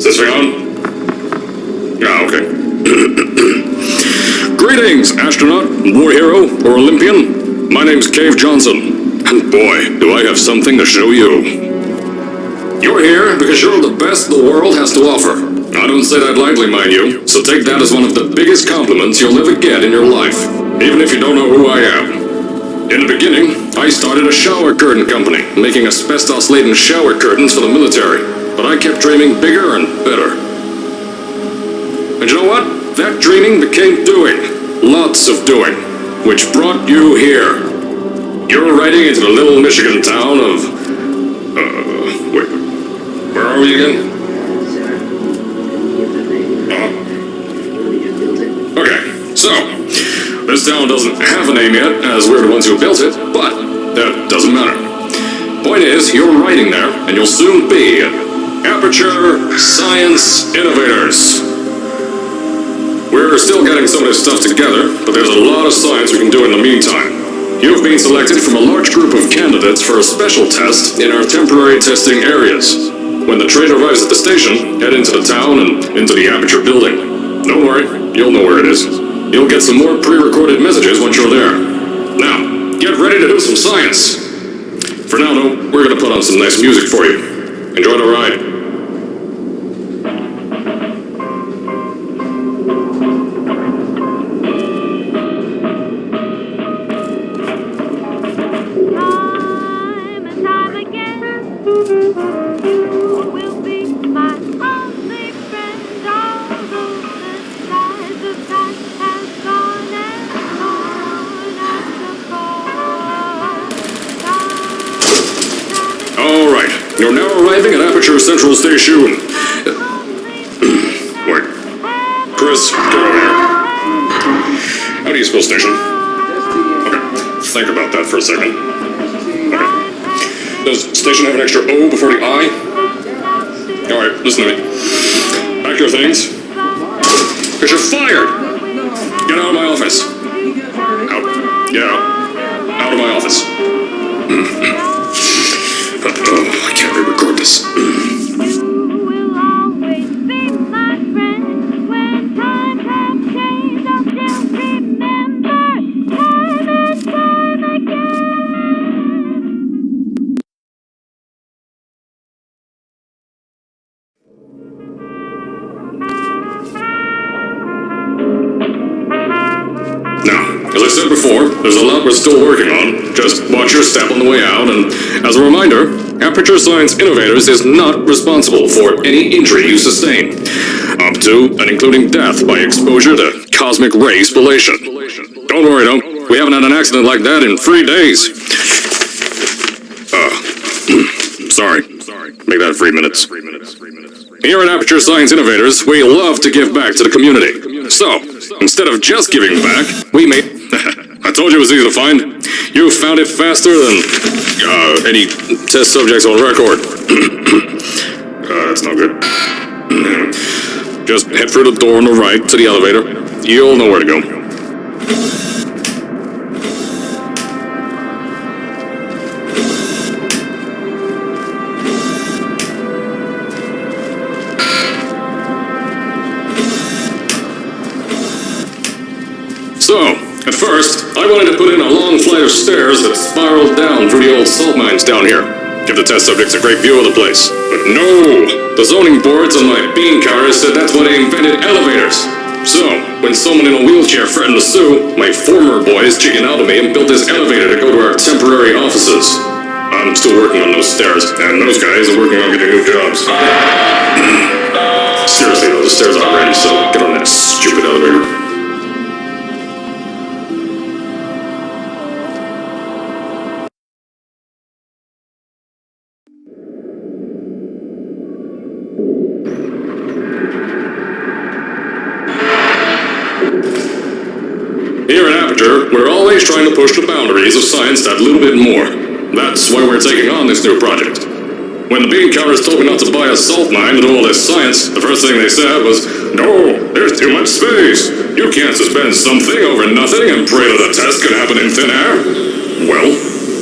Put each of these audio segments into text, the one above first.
Is this thing on? Ah, okay. Greetings, astronaut, war hero, or Olympian. My name's Cave Johnson, and boy, do I have something to show you. You're here because you're the best the world has to offer. I don't say that lightly, mind you, so take that as one of the biggest compliments you'll ever get in your life, even if you don't know who I am. In the beginning, I started a shower curtain company, making asbestos-laden shower curtains for the military. But I kept dreaming bigger and better. And you know what? That dreaming became doing. Lots of doing. Which brought you here. You're riding into the little Michigan town of... wait. Where are we again? Okay, so... this town doesn't have a name yet, as we're the ones who built it, but that doesn't matter. Point is, you're riding there, and you'll soon be... Aperture Science Innovators. We're still getting some of this stuff together, but there's a lot of science we can do in the meantime. You've been selected from a large group of candidates for a special test in our temporary testing areas. When the train arrives at the station, head into the town and into the Aperture building. Don't worry, you'll know where it is. You'll get some more pre-recorded messages once you're there. Now, get ready to do some science. For now, though, we're gonna put on some nice music for you. Enjoy the ride. You're now arriving at Aperture Central Station. Wait. Chris, get over here. How do you spell station? Okay, think about that for a second. Okay. Does station have an extra O before the I? Alright, listen to me. Pack your things. Because you're fired! Get out of my office. Out. Get out. Out of my office. I can't re-record this. As I said before, there's a lot we're still working on. Just watch your step on the way out, and as a reminder, Aperture Science Innovators is not responsible for any injury you sustain, up to and including death by exposure to cosmic ray spallation. Don't worry though, we haven't had an accident like that in 3 days. Sorry. Make that 3 minutes. Here at Aperture Science Innovators, we love to give back to the community. So, instead of just giving back, we made... I told you it was easy to find. You found it faster than any test subjects on record. That's not good. Just head through the door on the right to the elevator. You'll know where to go. So, at first, I wanted to put in a long flight of stairs that spiraled down through the old salt mines down here. Give the test subjects a great view of the place. But no! The zoning boards on my bean counters said that's why they invented elevators. So, when someone in a wheelchair threatened to sue, my former boys chickened out of me and built this elevator to go to our temporary offices. I'm still working on those stairs, and those guys are working on getting new jobs. Seriously though, the stairs aren't ready, so get on that stupid elevator. Here at Aperture, we're always trying to push the boundaries of science that little bit more. That's why we're taking on this new project. When the bean counters told me not to buy a salt mine to do all this science, the first thing they said was, "No, there's too much space. You can't suspend something over nothing and pray that a test can happen in thin air." Well,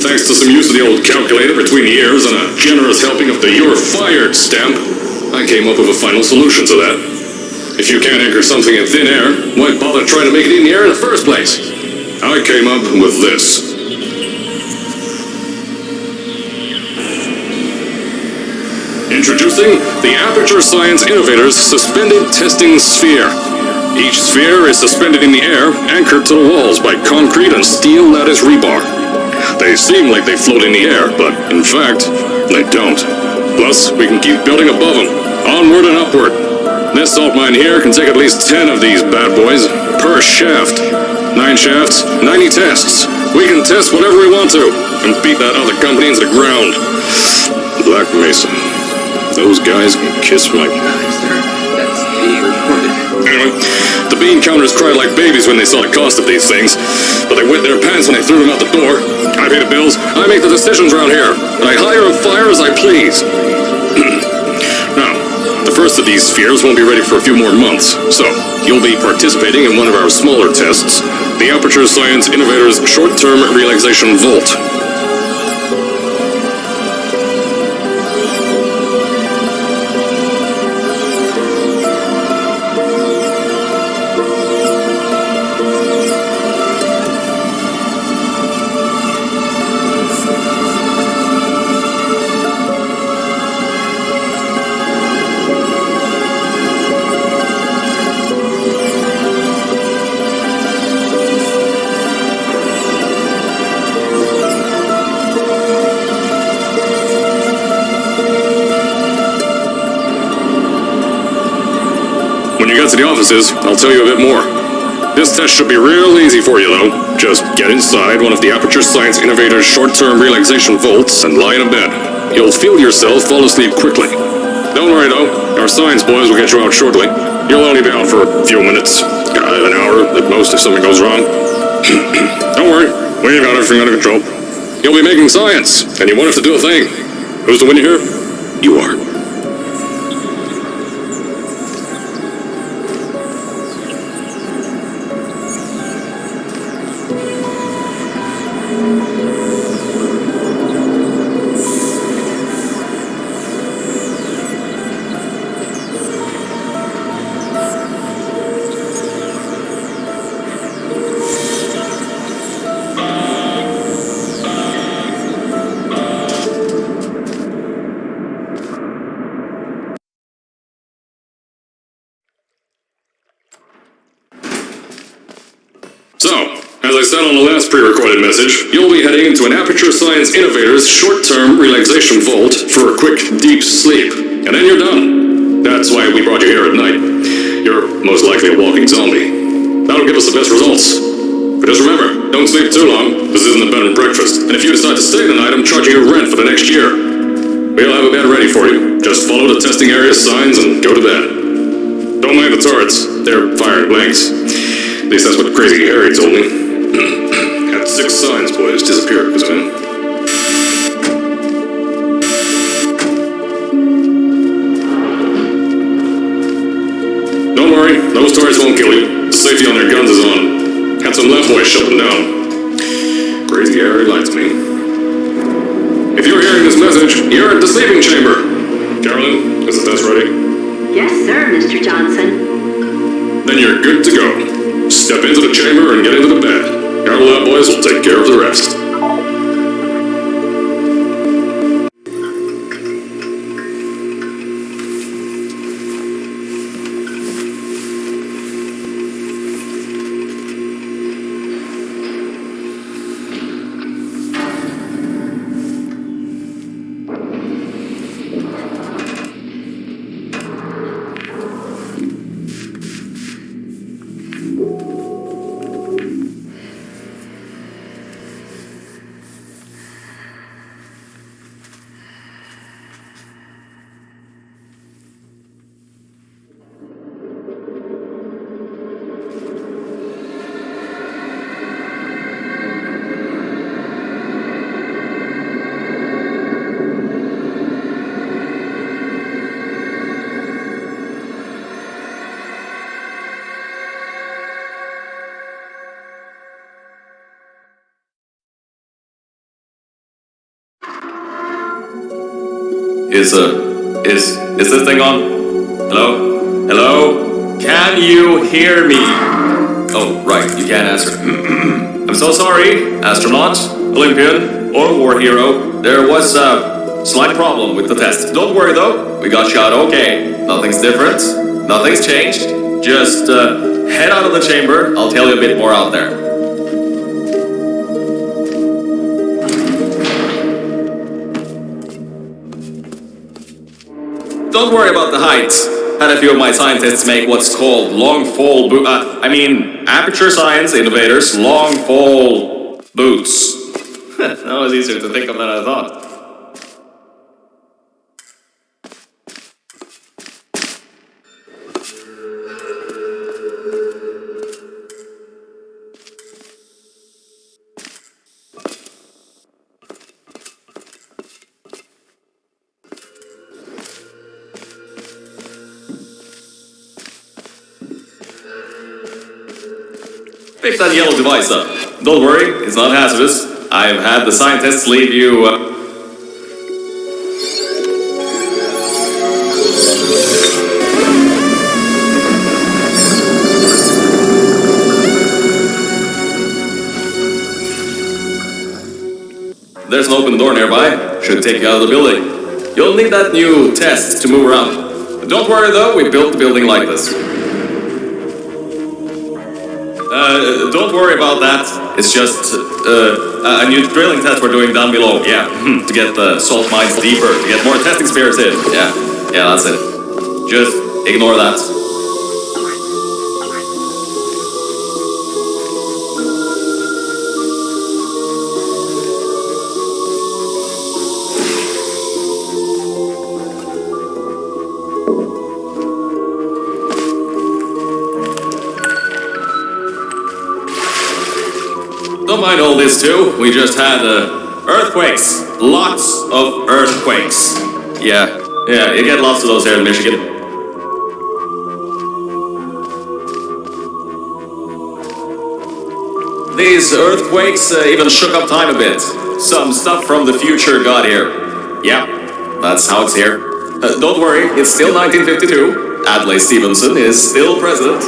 thanks to some use of the old calculator between the ears and a generous helping of the "You're Fired" stamp, I came up with a final solution to that. If you can't anchor something in thin air, why bother trying to make it in the air in the first place? I came up with this. Introducing the Aperture Science Innovators Suspended Testing Sphere. Each sphere is suspended in the air, anchored to the walls by concrete and steel lattice rebar. They seem like they float in the air, but in fact, they don't. Plus, we can keep building above them, onward and upward. This salt mine here can take at least 10 of these bad boys per shaft. 9 shafts, 90 tests. We can test whatever we want to, and beat that other company into the ground. Black Mesa. Those guys can kiss my... Sir, that's being recorded. Anyway, the bean counters cried like babies when they saw the cost of these things, but they wet their pants when they threw them out the door. I pay the bills, I make the decisions around here, and I hire and fire as I please. Now, the first of these spheres won't be ready for a few more months, so you'll be participating in one of our smaller tests, the Aperture Science Innovators Short-Term Relaxation Vault. When you get to the offices, I'll tell you a bit more. This test should be real easy for you, though. Just get inside one of the Aperture Science Innovators short-term relaxation vaults and lie in a bed. You'll feel yourself fall asleep quickly. Don't worry, though. Our science boys will get you out shortly. You'll only be out for a few minutes. An hour at most if something goes wrong. Don't worry. We've got everything under control. You'll be making science, and you won't have to do a thing. Who's the winner here? You are. So, as I said on the last pre-recorded message, you'll be heading into an Aperture Science Innovators short-term relaxation vault for a quick, deep sleep. And then you're done. That's why we brought you here at night. You're most likely a walking zombie. That'll give us the best results. But just remember, don't sleep too long. This isn't a bed and breakfast. And if you decide to stay the night, I'm charging you rent for the next year. We'll have a bed ready for you. Just follow the testing area signs and go to bed. Don't mind the turrets. They're firing blanks. At least that's what Crazy Harry told me. Had 6 science boys disappear because of him. Don't worry, those turrets won't kill you. The safety on their guns is on. Had some left boys shut them down. Crazy Harry lied to me. If you're hearing this message, you're at the sleeping chamber. Carolyn, is the test ready? Yes, sir, Mr. Johnson. Then you're good to go. Step into the chamber and get into the bed. Our lab boys will take care of the rest. Is this thing on? Hello? Hello? Can you hear me? Oh, right, you can't answer. I'm so sorry, astronaut, Olympian, or war hero. There was a slight problem with the test. Don't worry though, we got shot okay. Nothing's different, nothing's changed. Just head out of the chamber, I'll tell you a bit more out there. Don't worry about the height. Had a few of my scientists make what's called long fall aperture science innovators long fall boots. That was easier to think of than I thought. Pick that yellow device up. Don't worry, it's not hazardous. I've had the scientists leave you, There's an open door nearby. Should take you out of the building. You'll need that new test to move around. Don't worry though, we built the building like this. Don't worry about that. It's just a new drilling test we're doing down below. Yeah, to get the salt mines deeper, to get more testing spares in. Yeah, that's it. Just ignore that. Don't mind all this too, we just had earthquakes. Lots of earthquakes. Yeah, you get lots of those here in Michigan. These earthquakes even shook up time a bit. Some stuff from the future got here. Yeah, that's how it's here. Don't worry, it's still 1952. Adlai Stevenson is still president.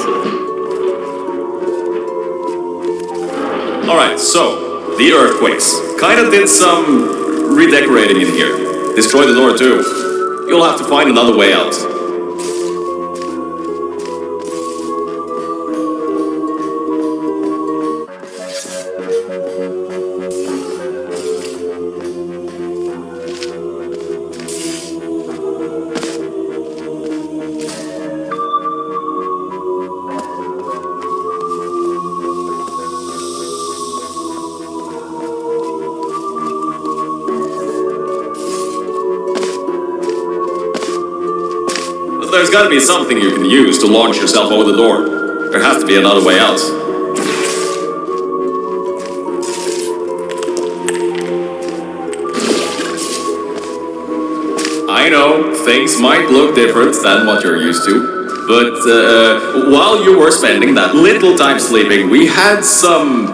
Alright, so, the earthquakes. Kinda did some redecorating in here. Destroyed the door too. You'll have to find another way out. There's gotta be something you can use to launch yourself over the door. There has to be another way out. I know, things might look different than what you're used to, but while you were spending that little time sleeping, we had some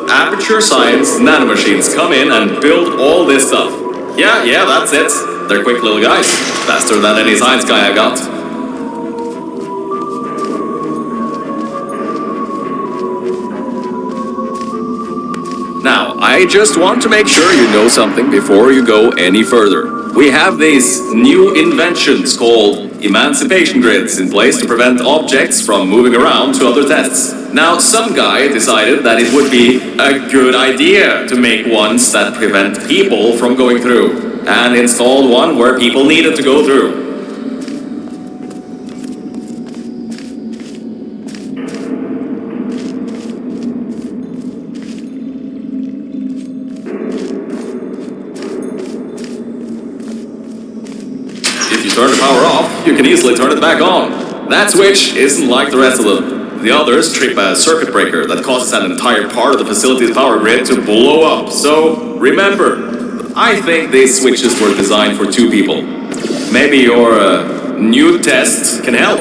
aperture science nanomachines come in and build all this stuff. Yeah, that's it. They're quick little guys. Faster than any science guy I got. Now, I just want to make sure you know something before you go any further. We have these new inventions called emancipation grids in place to prevent objects from moving around to other tests. Now, some guy decided that it would be a good idea to make ones that prevent people from going through, and installed one where people needed to go through. If you turn the power off, you can easily turn it back on. That switch isn't like the rest of them. The others trip a circuit breaker that causes an entire part of the facility's power grid to blow up. So, remember, I think these switches were designed for two people. Maybe your new test can help.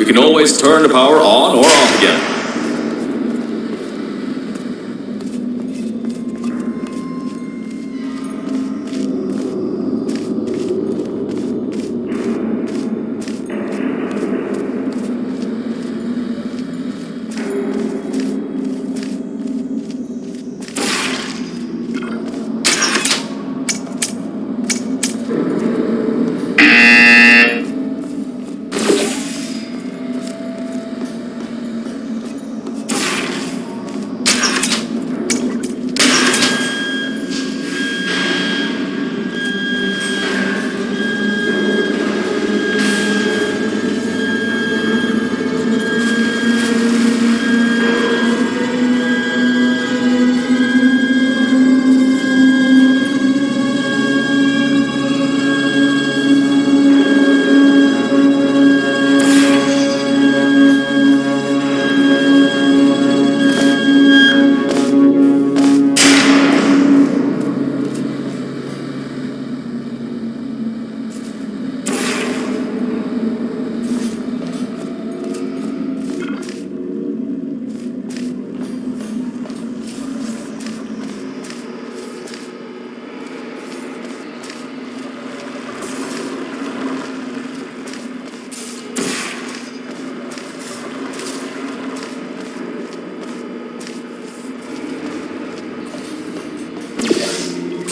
you can always turn the power on or off again.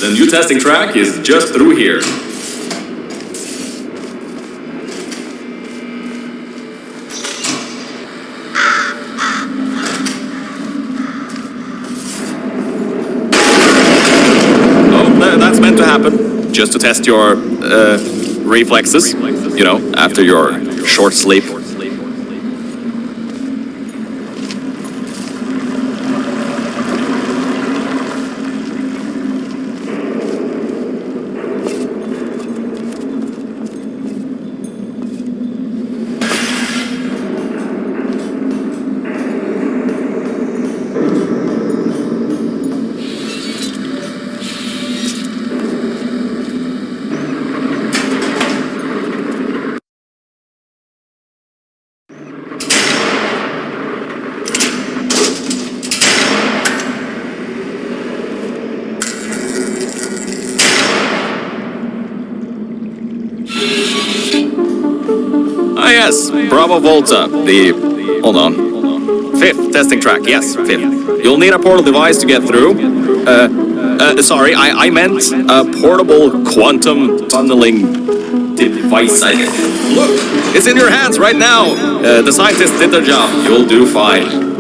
The new testing track is just through here. Oh, that's meant to happen. Just to test your reflexes, you know, after your short sleep. Ah yes, Bravo Volta, hold on, 5th testing track, yes, 5th. You'll need a portal device to get through. Sorry, I meant a portable quantum tunneling device. Look, it's in your hands right now. The scientists did their job. You'll do fine.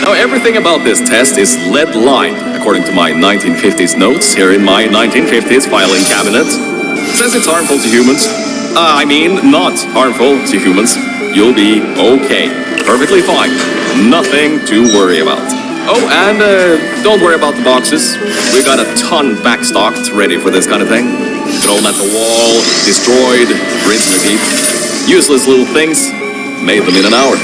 Now, everything about this test is lead line, according to my 1950s notes here in my 1950s filing cabinet. Since it's harmful to humans, not harmful to humans, you'll be okay. Perfectly fine. Nothing to worry about. Oh, and don't worry about the boxes. We got a ton backstocked ready for this kind of thing. Throw them at the wall, destroyed, rinse and repeat. Useless little things, made them in an hour.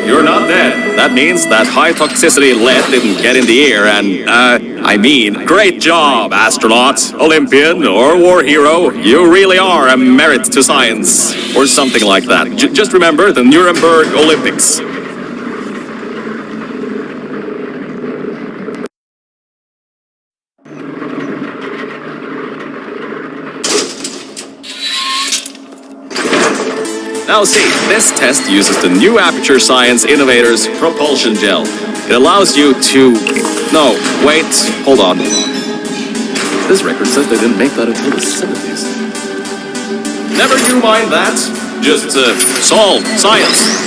You're not dead. That means that high toxicity lead didn't get in the air and, great job, astronaut, Olympian, or war hero. You really are a merit to science. Or something like that. Just remember the Nuremberg Olympics. Now see, this test uses the new Aperture Science Innovators Propulsion Gel. It allows you to... No, wait, hold on. This record says they didn't make that until the 70s. Never you mind that. Just, solve science.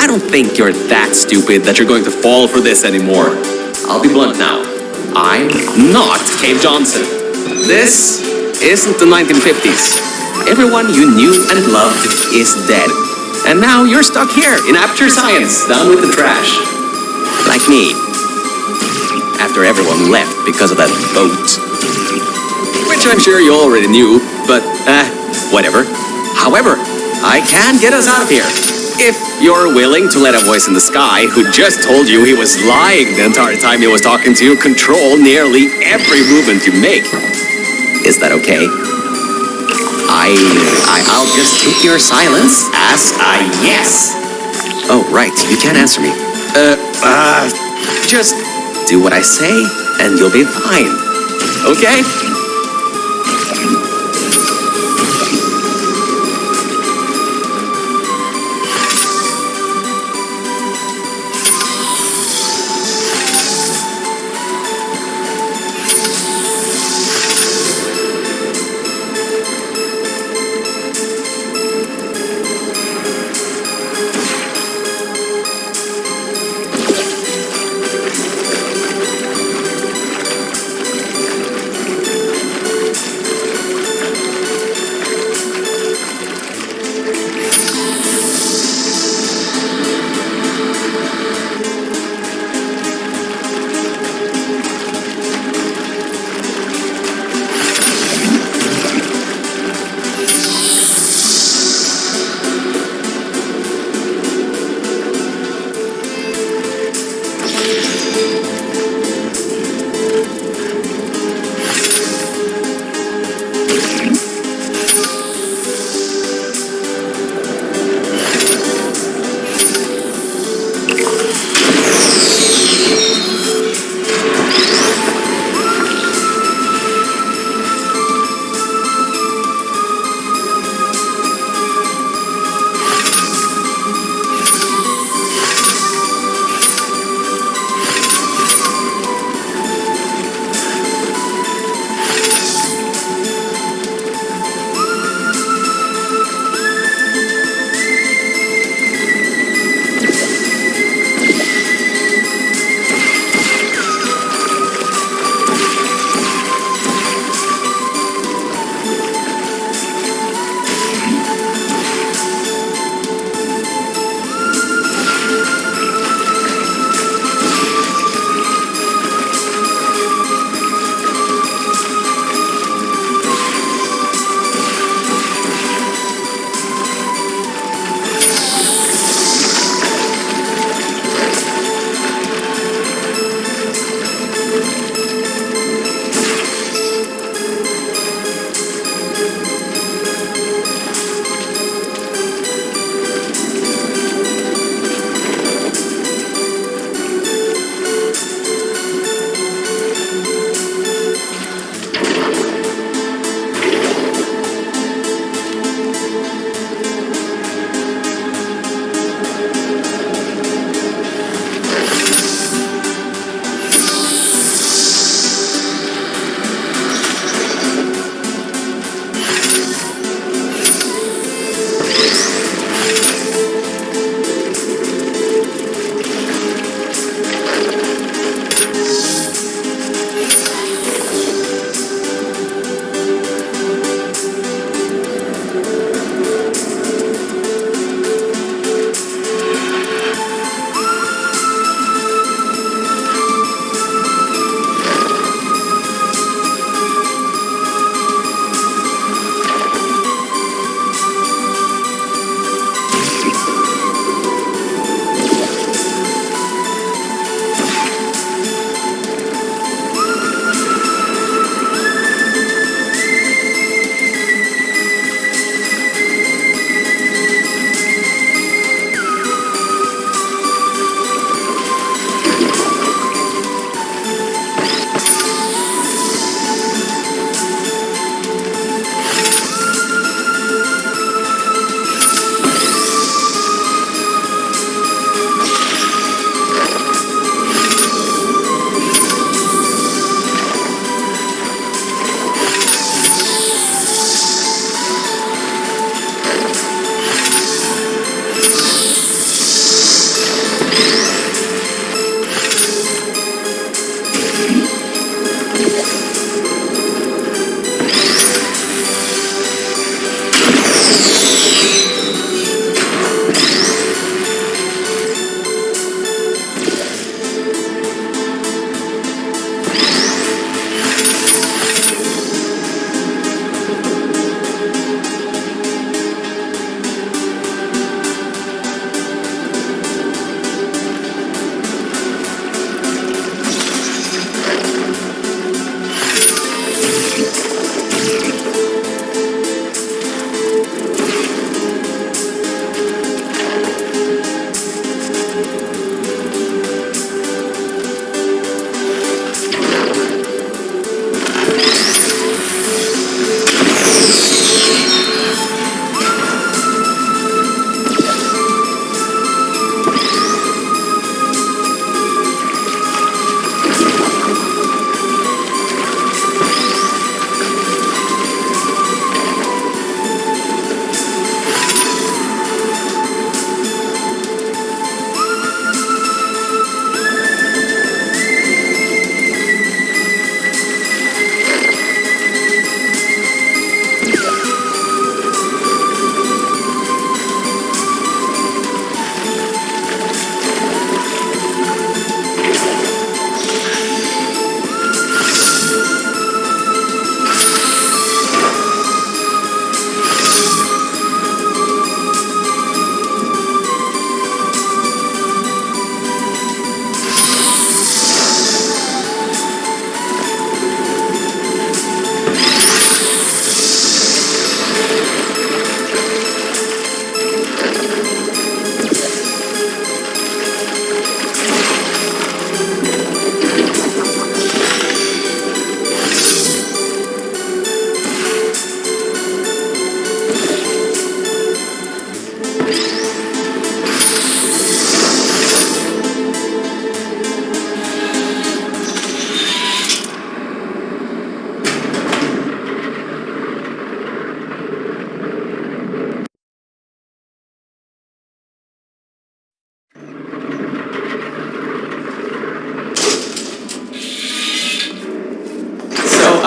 I don't think you're that stupid that you're going to fall for this anymore. I'll be blunt now. I'm not Cave Johnson. This isn't the 1950s. Everyone you knew and loved is dead. And now you're stuck here in Aperture Science, down with the trash. Like me. After everyone left because of that boat. Which I'm sure you already knew, but whatever. However, I can get us out of here. If you're willing to let a voice in the sky who just told you he was lying the entire time he was talking to you control nearly every movement you make. Is that okay? I'll just take your silence as a yes. Oh, right, you can't answer me. Just do what I say and you'll be fine. Okay?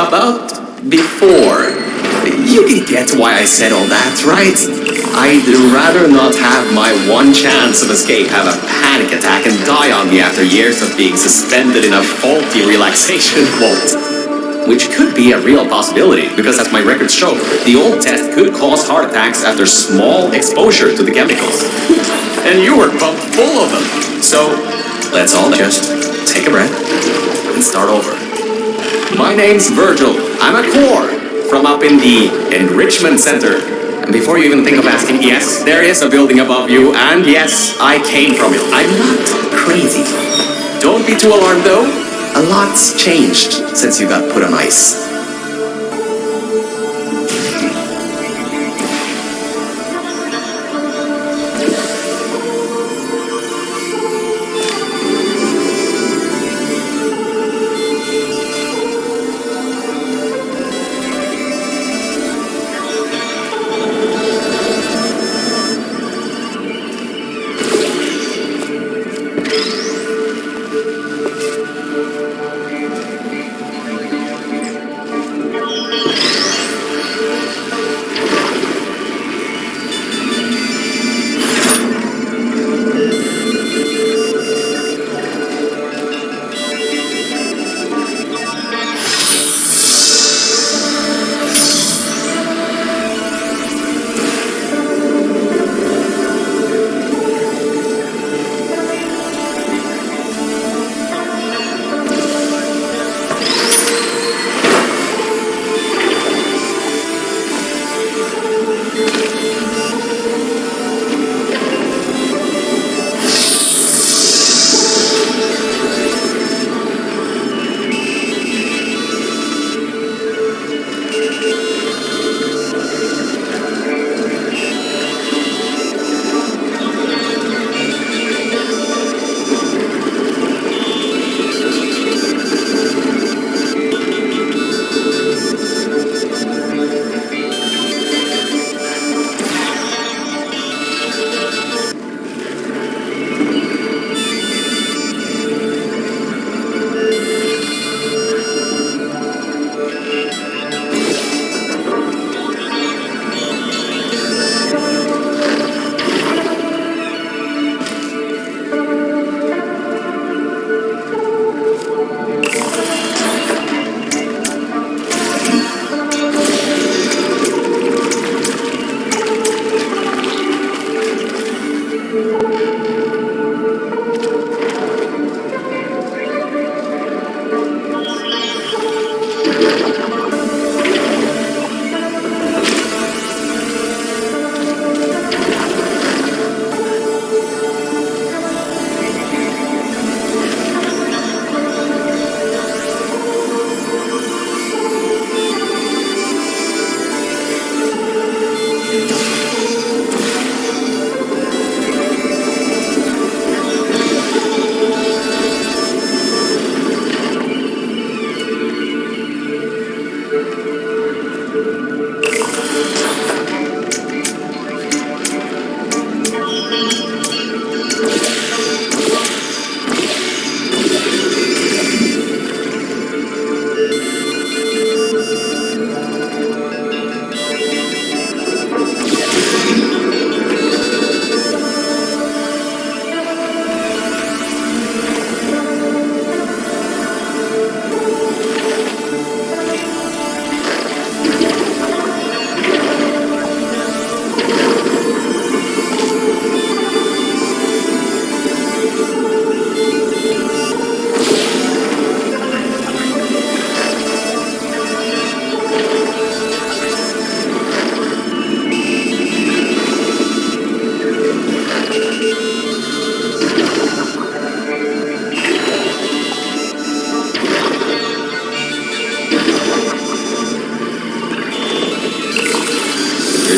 about before. You can get why I said all that, right? I'd rather not have my one chance of escape have a panic attack and die on me after years of being suspended in a faulty relaxation vault. Which could be a real possibility, because as my records show, the old test could cause heart attacks after small exposure to the chemicals. And you were pumped full of them. So, let's all just take a breath and start over. My name's Virgil. I'm a core from up in the Enrichment Center. And before you even think of asking, yes, there is a building above you, and yes, I came from it. I'm not crazy. Don't be too alarmed though. A lot's changed since you got put on ice.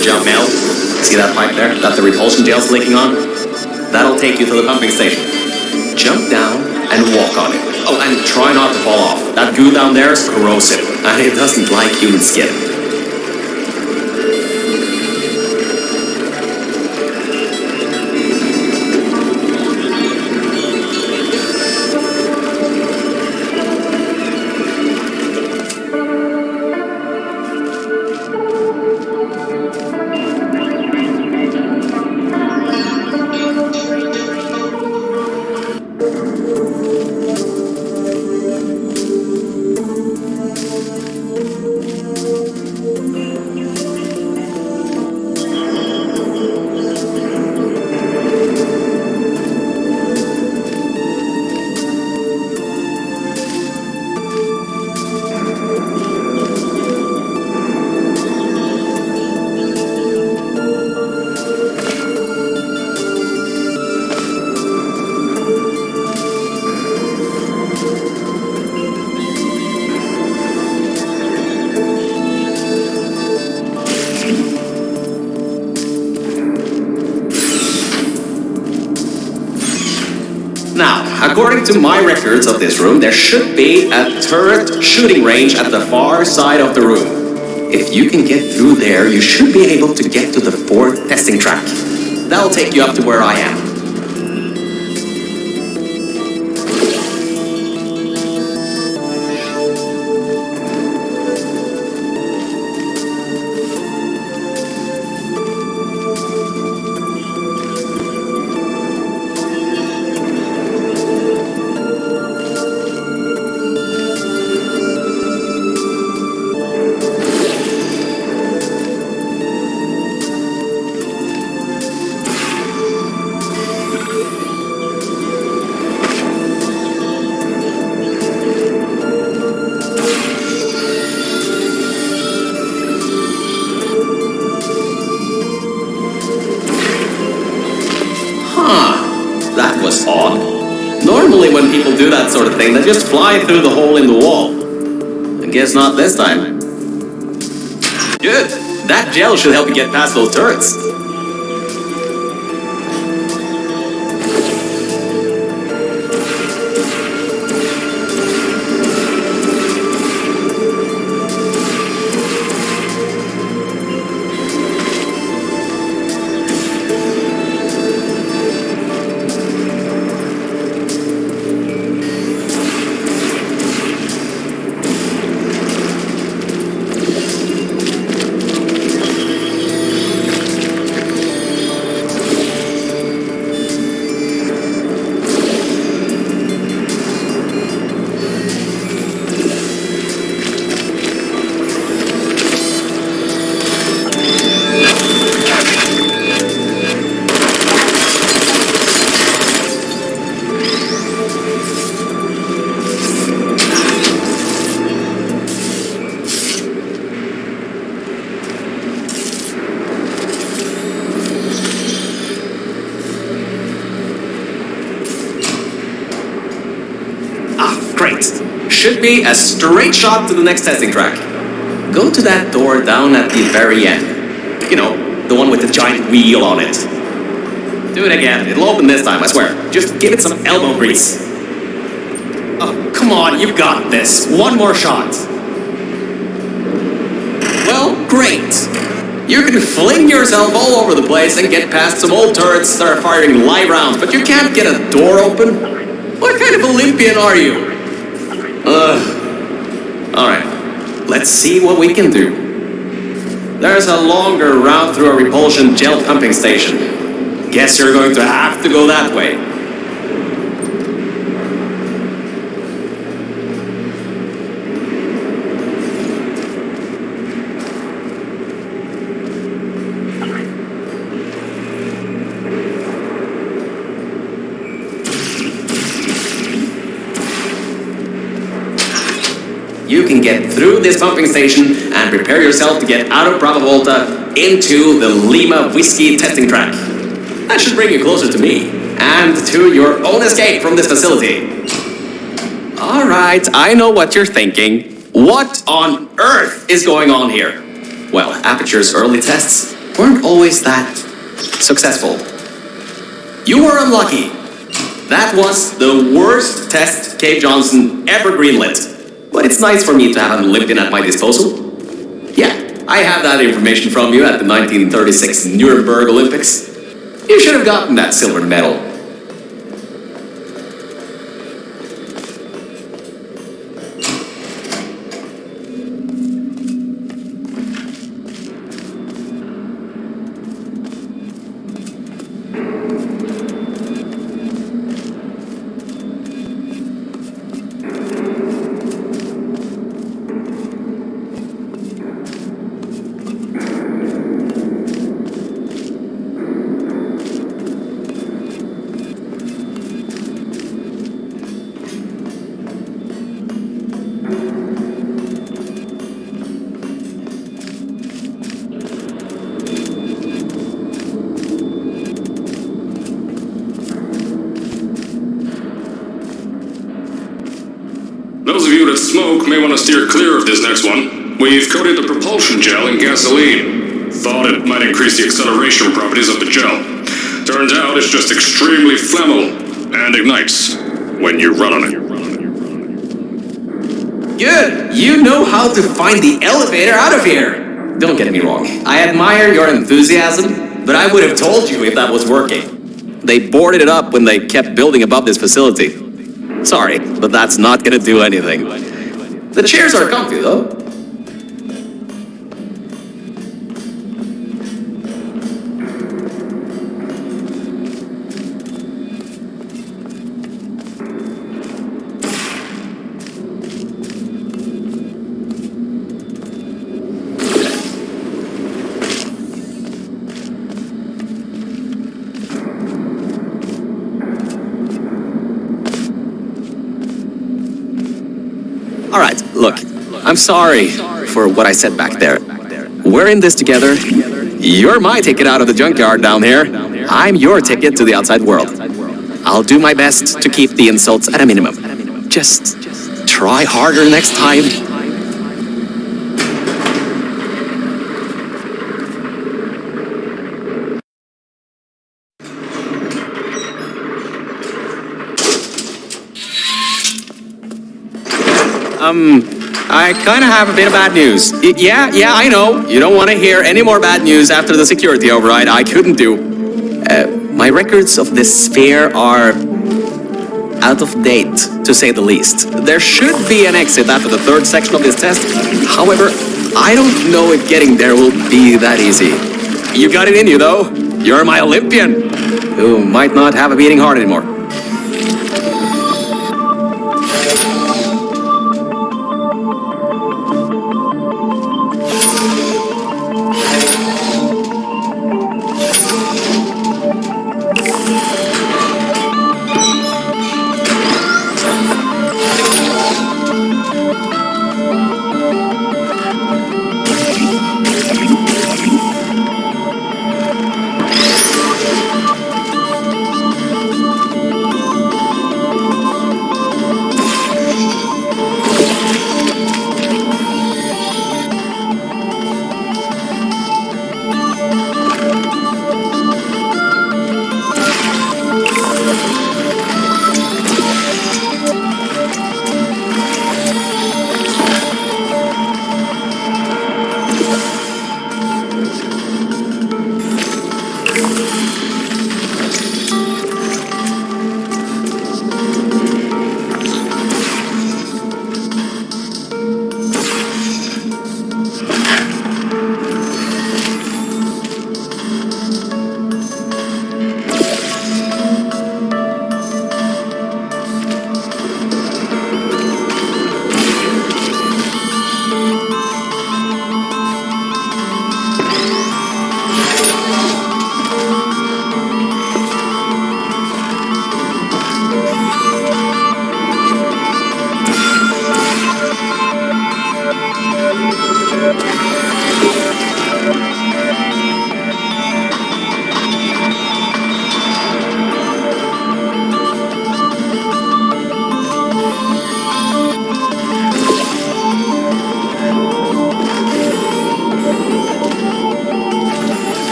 Jump Mel. See that pipe there that the repulsion gel's leaking on? That'll take you to the pumping station. Jump down and walk on it. Oh, and try not to fall off. That goo down there is corrosive, and it doesn't like human skin. Now, according to my records of this room, there should be a turret shooting range at the far side of the room. If you can get through there, you should be able to get to the 4th testing track. That'll take you up to where I am. That was odd. Normally when people do that sort of thing, they just fly through the hole in the wall. I guess not this time. Good. That gel should help you get past those turrets. Should be a straight shot to the next testing track. Go to that door down at the very end. You know, the one with the giant wheel on it. Do it again. It'll open this time, I swear. Just give it some elbow grease. Oh, come on, you've got this. One more shot. Well, great. You can fling yourself all over the place and get past some old turrets that are firing live rounds, but you can't get a door open? What kind of Olympian are you? Alright, let's see what we can do. There's a longer route through a repulsion gel pumping station. Guess you're going to have to go that way. You can get through this pumping station and prepare yourself to get out of Bravo Volta into the Lima Whiskey testing track. That should bring you closer to me and to your own escape from this facility. Alright, I know what you're thinking. What on earth is going on here? Well, Aperture's early tests weren't always that successful. You were unlucky. That was the worst test Cave Johnson ever greenlit. But it's nice for me to have an Olympian at my disposal. Yeah, I have that information from you at the 1936 Nuremberg Olympics. You should have gotten that silver medal. Those of you that smoke may want to steer clear of this next one. We've coated the propulsion gel in gasoline. Thought it might increase the acceleration properties of the gel. Turns out it's just extremely flammable, and and ignites when you run on it. Good! You know how to find the elevator out of here! Don't get me wrong, I admire your enthusiasm, but I would have told you if that was working. They boarded it up when they kept building above this facility. Sorry, but that's not gonna do anything. The chairs are comfy, though. Alright, look, I'm sorry for what I said back there. We're in this together. You're my ticket out of the junkyard down here. I'm your ticket to the outside world. I'll do my best to keep the insults at a minimum. Just try harder next time. I kind of have a bit of bad news. Yeah, I know. You don't want to hear any more bad news after the security override. I couldn't do. My records of this sphere are out of date, to say the least. There should be an exit after the third section of this test. However, I don't know if getting there will be that easy. You got it in you, though. You're my Olympian, who might not have a beating heart anymore.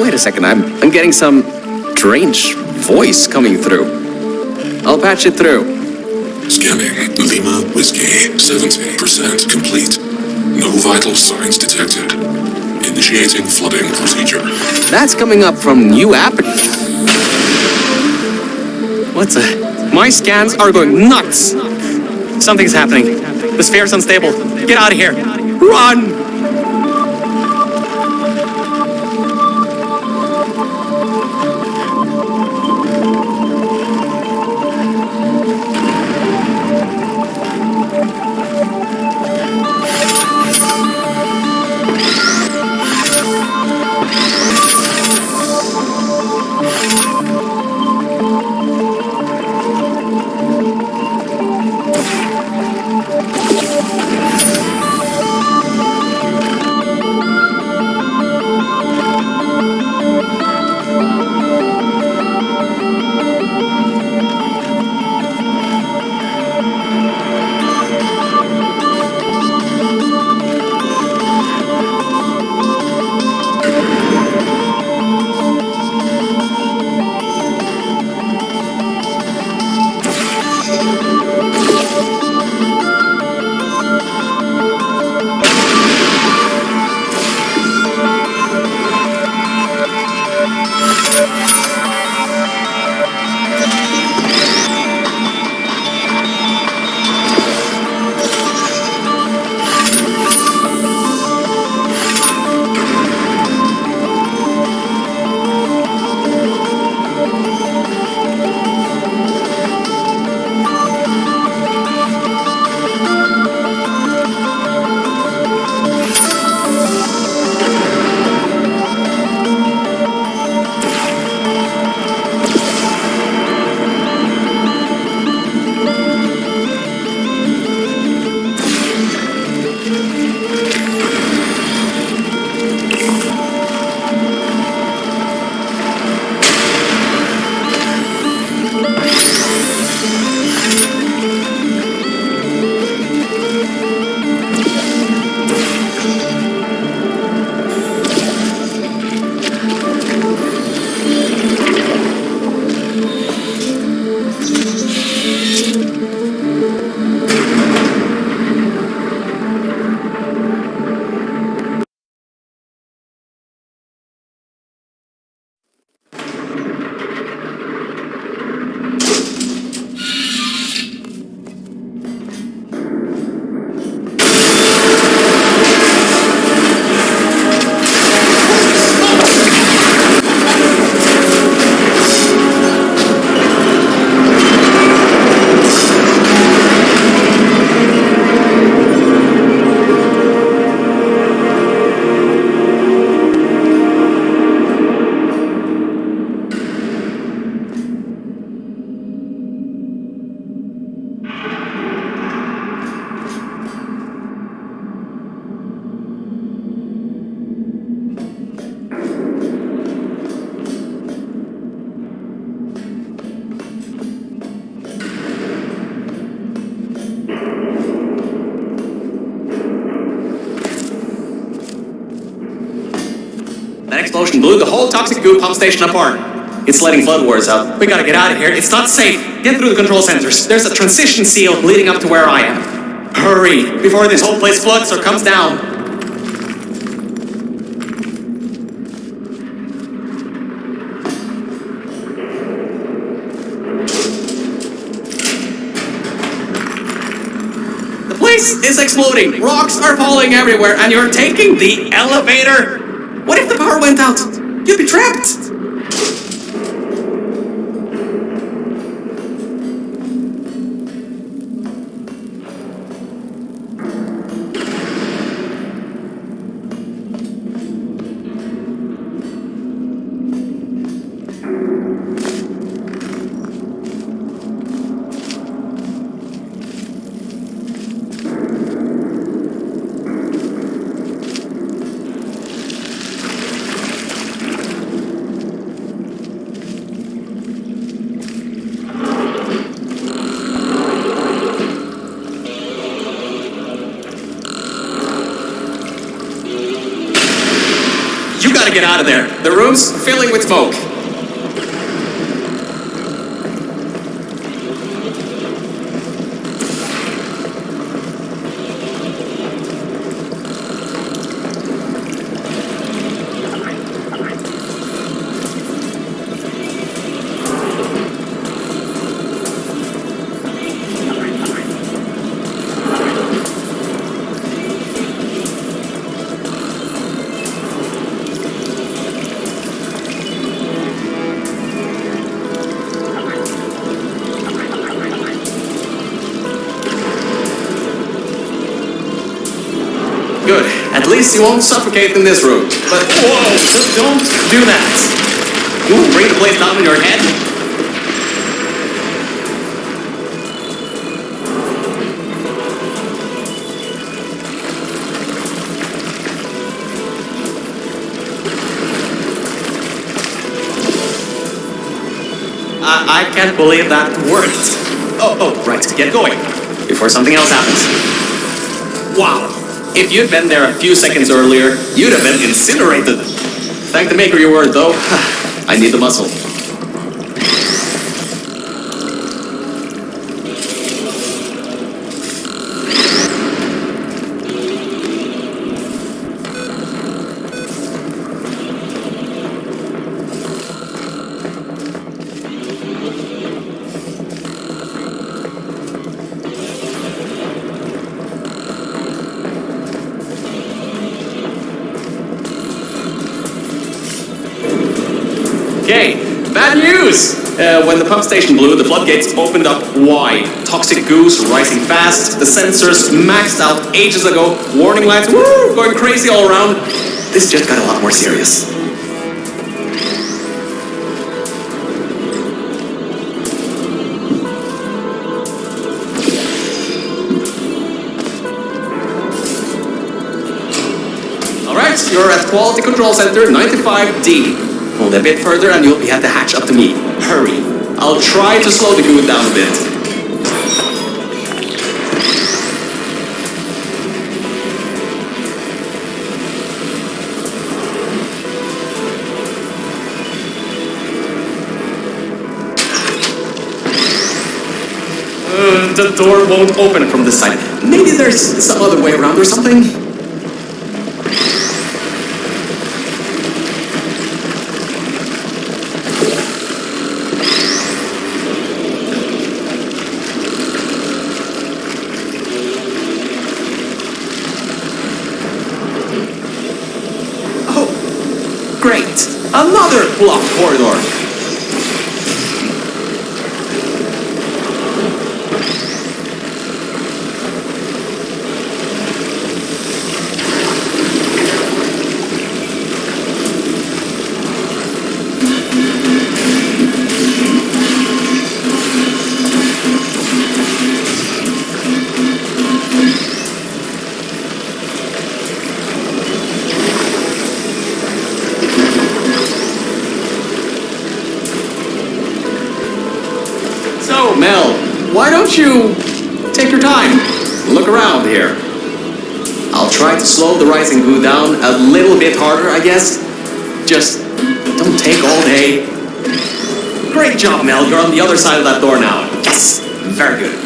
Wait a second, I'm getting some strange voice coming through. I'll patch it through. Scanning Lima Whiskey, 70% complete. No vital signs detected. Initiating flooding procedure. That's coming up from new app. What the? My scans are going nuts. Something's happening. The sphere's unstable. Get out of here. Run! That explosion blew the whole toxic goo pump station apart. It's letting flood waters out. We gotta get out of here. It's not safe. Get through the control centers. There's a transition seal leading up to where I am. Hurry, before this whole place floods or comes down. The place is exploding. Rocks are falling everywhere, and you're taking the elevator? What if the power went out? You'd be trapped! gotta get out of there. The room's filling with smoke. Good. At least you won't suffocate in this room. But whoa, don't do that. You won't bring the place down on your head. I can't believe that worked. Oh, right. Get going before something else happens. Wow. If you'd been there a few seconds earlier, you'd have been incinerated. Thank the maker you were, though. I need the muscle. Okay, bad news! When the pump station blew, the floodgates opened up wide. Toxic goose rising fast, the sensors maxed out ages ago, warning lights going crazy all around. This just got a lot more serious. Alright, you're at Quality Control Center 95D. Hold a bit further and you'll be at the hatch up to me. Hurry. I'll try to slow the goo down a bit. The door won't open from this side. Maybe there's some other way around or something? Great! Another blocked corridor! So, Mel, why don't you take your time? Look around here. I'll try to slow the rising goo down a little bit harder, I guess. Just don't take all day. Great job, Mel. You're on the other side of that door now. Yes! Very good.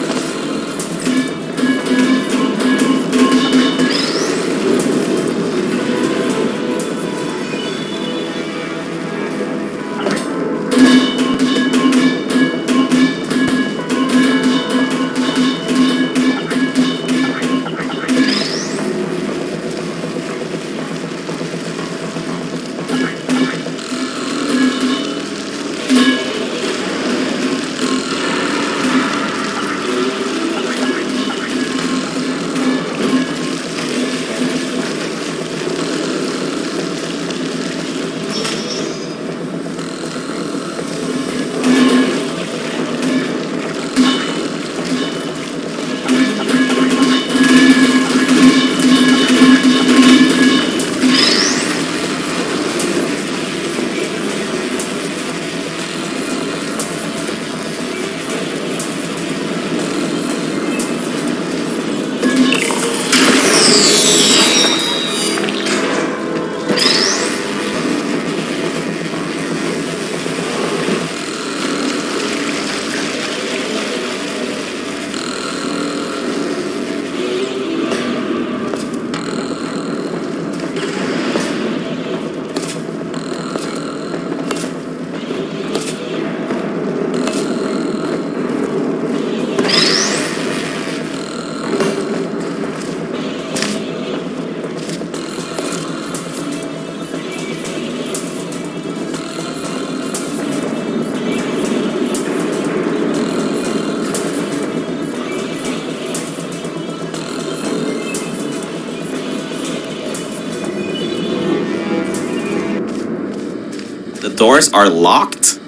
doors are locked?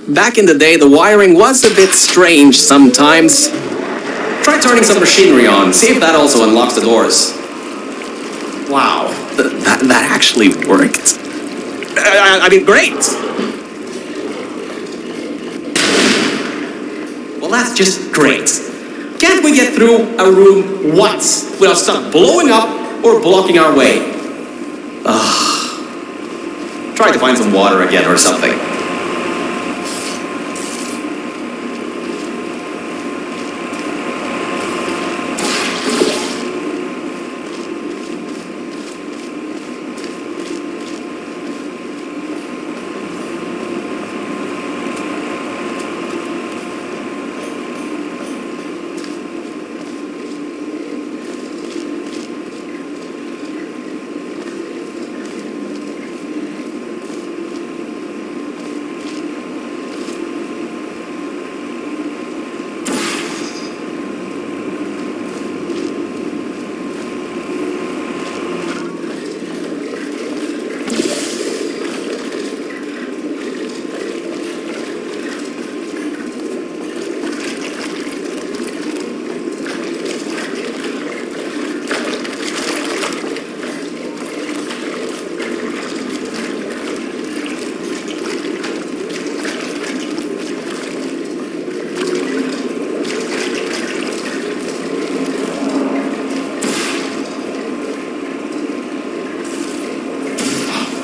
Back in the day, the wiring was a bit strange sometimes. Try turning some machinery on, see if that also unlocks the doors. Wow, that actually worked. I mean, great! Well, that's just great. Can't we get through a room once without stuff blowing up or blocking our way? Try to find some water again or something.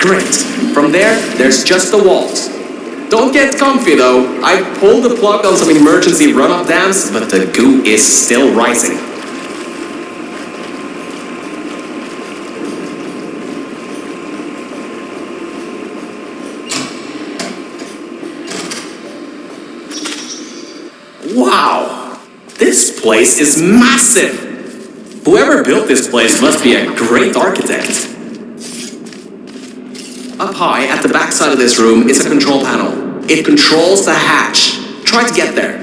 Great. From there's just the walls. Don't get comfy though. I pulled the plug on some emergency run-up dams, but the goo is still rising. Wow! This place is massive! Whoever built this place must be a great architect. Up high, at the back side of this room, is a control panel. It controls the hatch. Try to get there.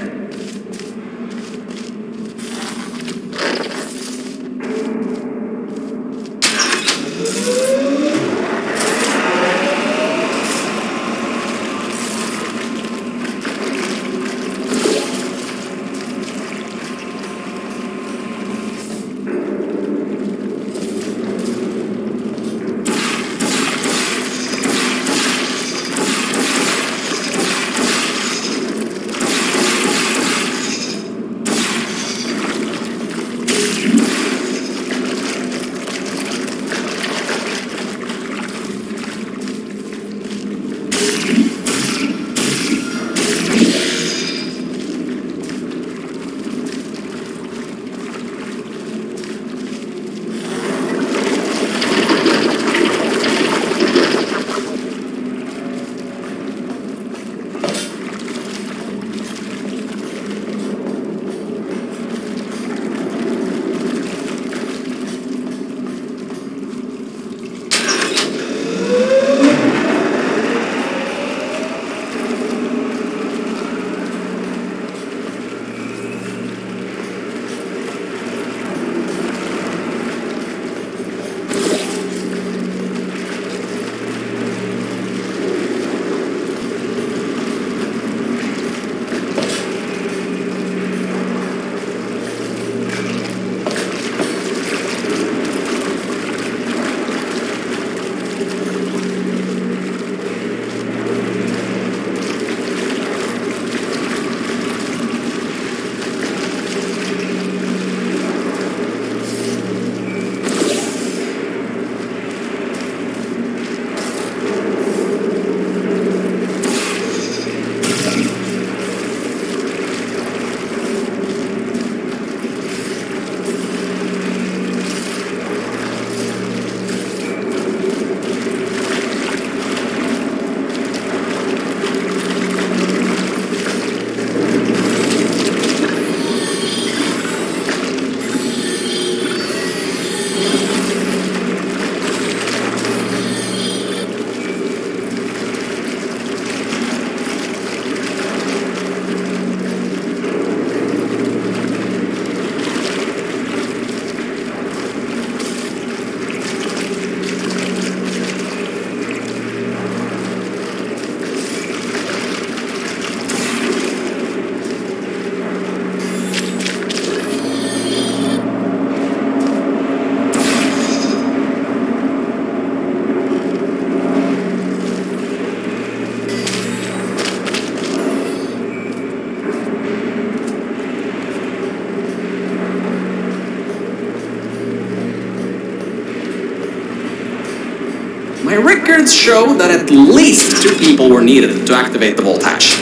records show that at least 2 people were needed to activate the vault hatch.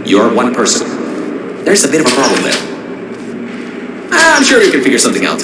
You're 1 person. There's a bit of a problem there. I'm sure you can figure something out.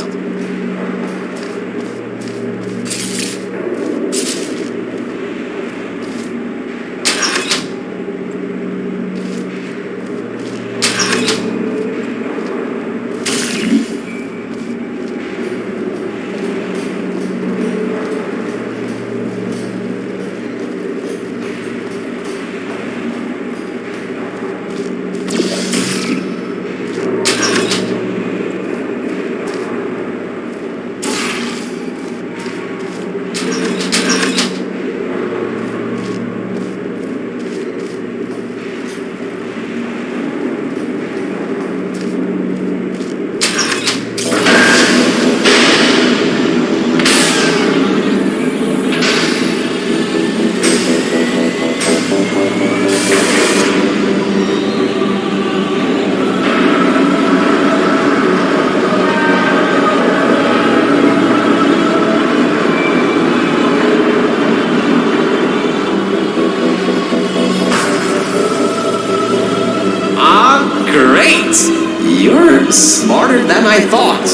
Smarter than I thought.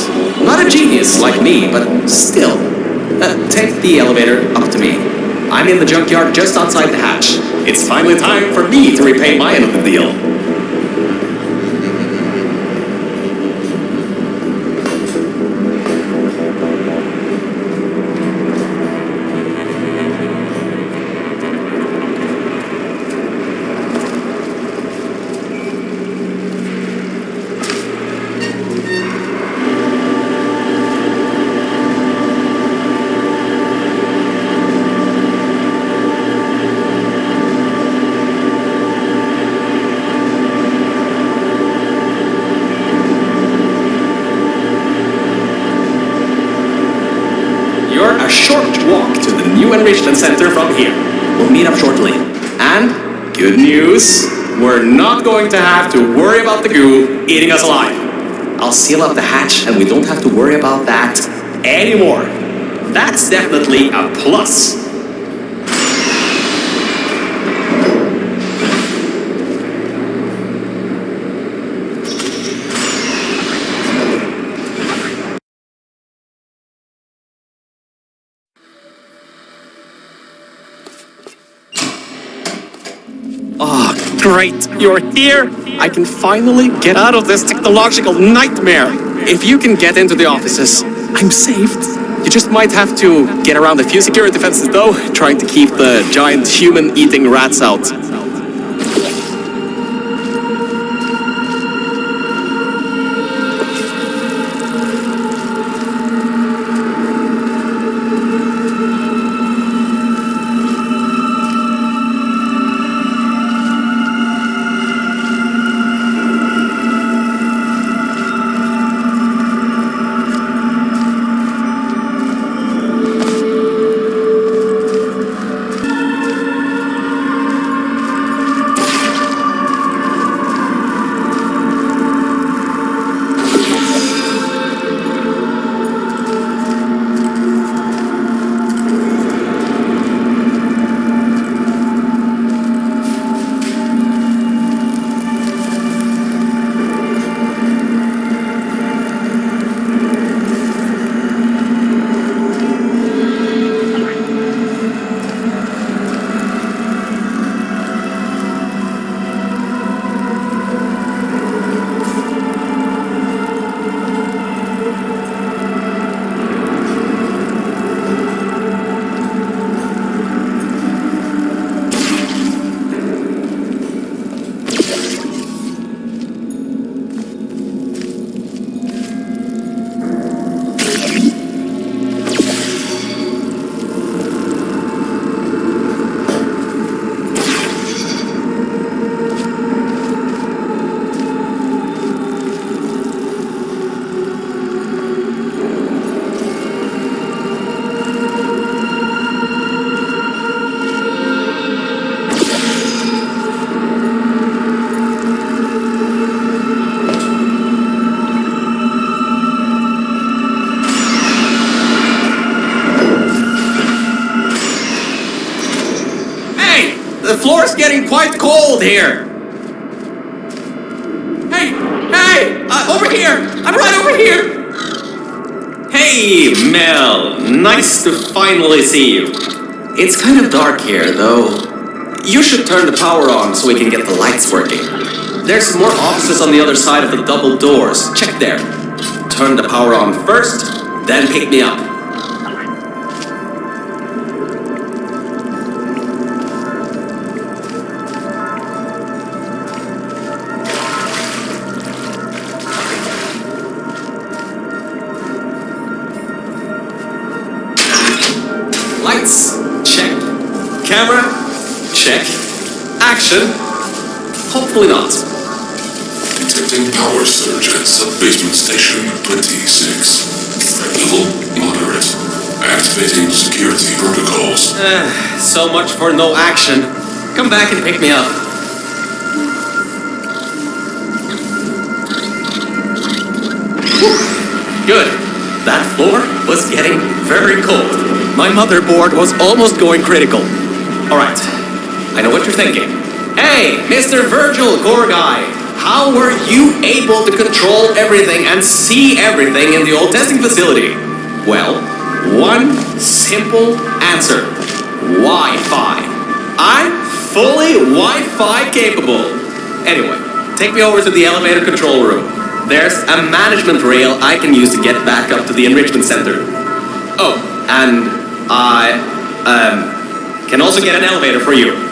Not a genius like me, but still. Take the elevator up to me. I'm in the junkyard just outside the hatch. It's finally time for me to repay my end of the deal. A short walk to the new enrichment center from here. We'll meet up shortly. And, good news, we're not going to have to worry about the goo eating us alive. I'll seal up the hatch and we don't have to worry about that anymore. That's definitely a plus. Great, you're here! I can finally get out of this technological nightmare! If you can get into the offices, I'm saved. You just might have to get around a few security fences though, trying to keep the giant human-eating rats out. getting quite cold here. Hey! Over here! I'm right over here! Hey, Mel. Nice to finally see you. It's kind of dark here, though. You should turn the power on so we can get the lights working. There's more offices on the other side of the double doors. Check there. Turn the power on first, then pick me up. Lights, check. Camera, check. Action, hopefully not. Detecting power surge at sub-basement station 26. Threat level moderate. Activating security protocols. So much for no action. Come back and pick me up. Whew. Good. That floor was getting very cold. My motherboard was almost going critical. Alright, I know what you're thinking. Hey, Mr. Virgil Core Guy, how were you able to control everything and see everything in the old testing facility? Well, one simple answer. Wi-Fi. I'm fully Wi-Fi capable. Anyway, take me over to the elevator control room. There's a management rail I can use to get back up to the enrichment center. Oh, and I can also get an elevator for you.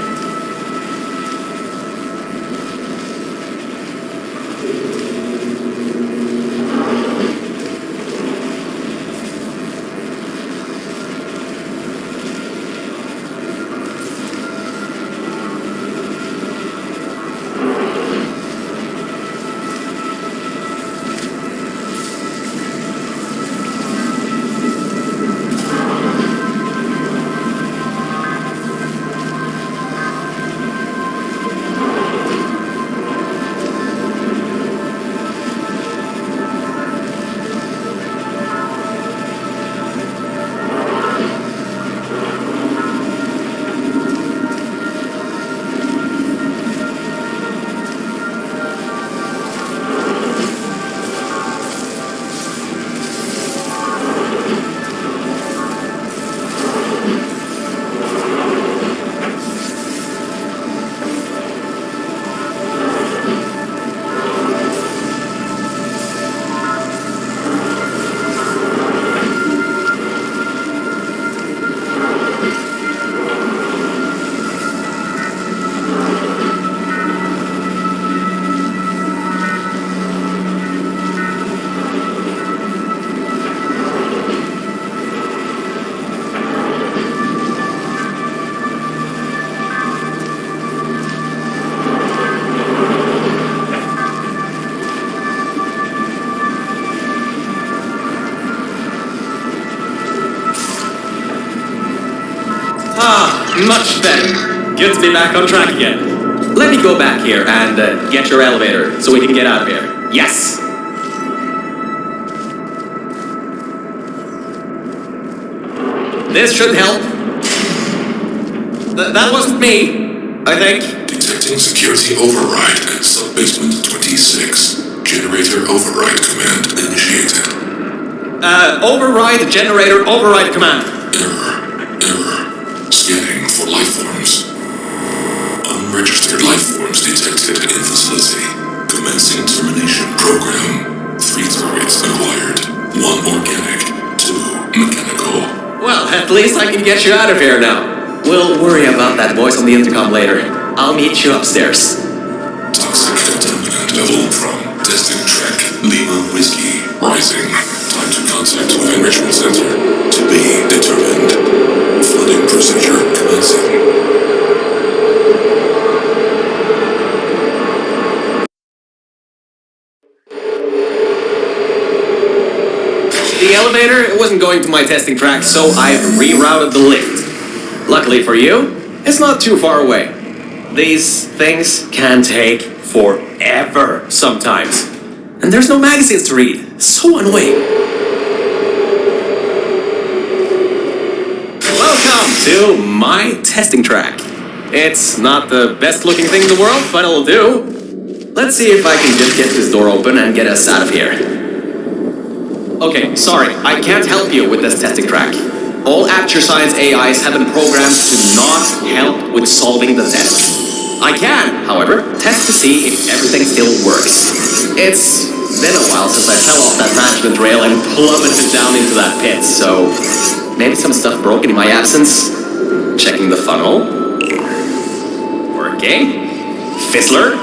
Much better. Good to be back on track again. Let me go back here and get your elevator so we can get out of here. Yes! This should help. That wasn't me, I think. Detecting security override at sub-basement 26. Generator override command initiated. Override generator override command. Error. Scanning for life forms. Unregistered life forms detected in facility. Commencing termination program. 3 targets acquired. 1 organic, 2 mechanical. Well, at least I can get you out of here now. We'll worry about that voice on the intercom later. I'll meet you upstairs. Toxic contaminant level from testing track Lima Whiskey rising. Time to contact with enrichment center to be determined. Flooding procedure commencing. The elevator wasn't going to my testing track, so I've rerouted the lift. Luckily for you, it's not too far away. These things can take forever sometimes. And there's no magazines to read. So annoying. Welcome to my testing track. It's not the best looking thing in the world, but it'll do. Let's see if I can just get this door open and get us out of here. Okay, sorry, I can't help you with this testing track. All Acture Science AIs have been programmed to not help with solving the test. I can, however, test to see if everything still works. It's been a while since I fell off that management rail and plummeted down into that pit, so maybe some stuff broken in my absence. Checking the funnel. Working. Fizzler.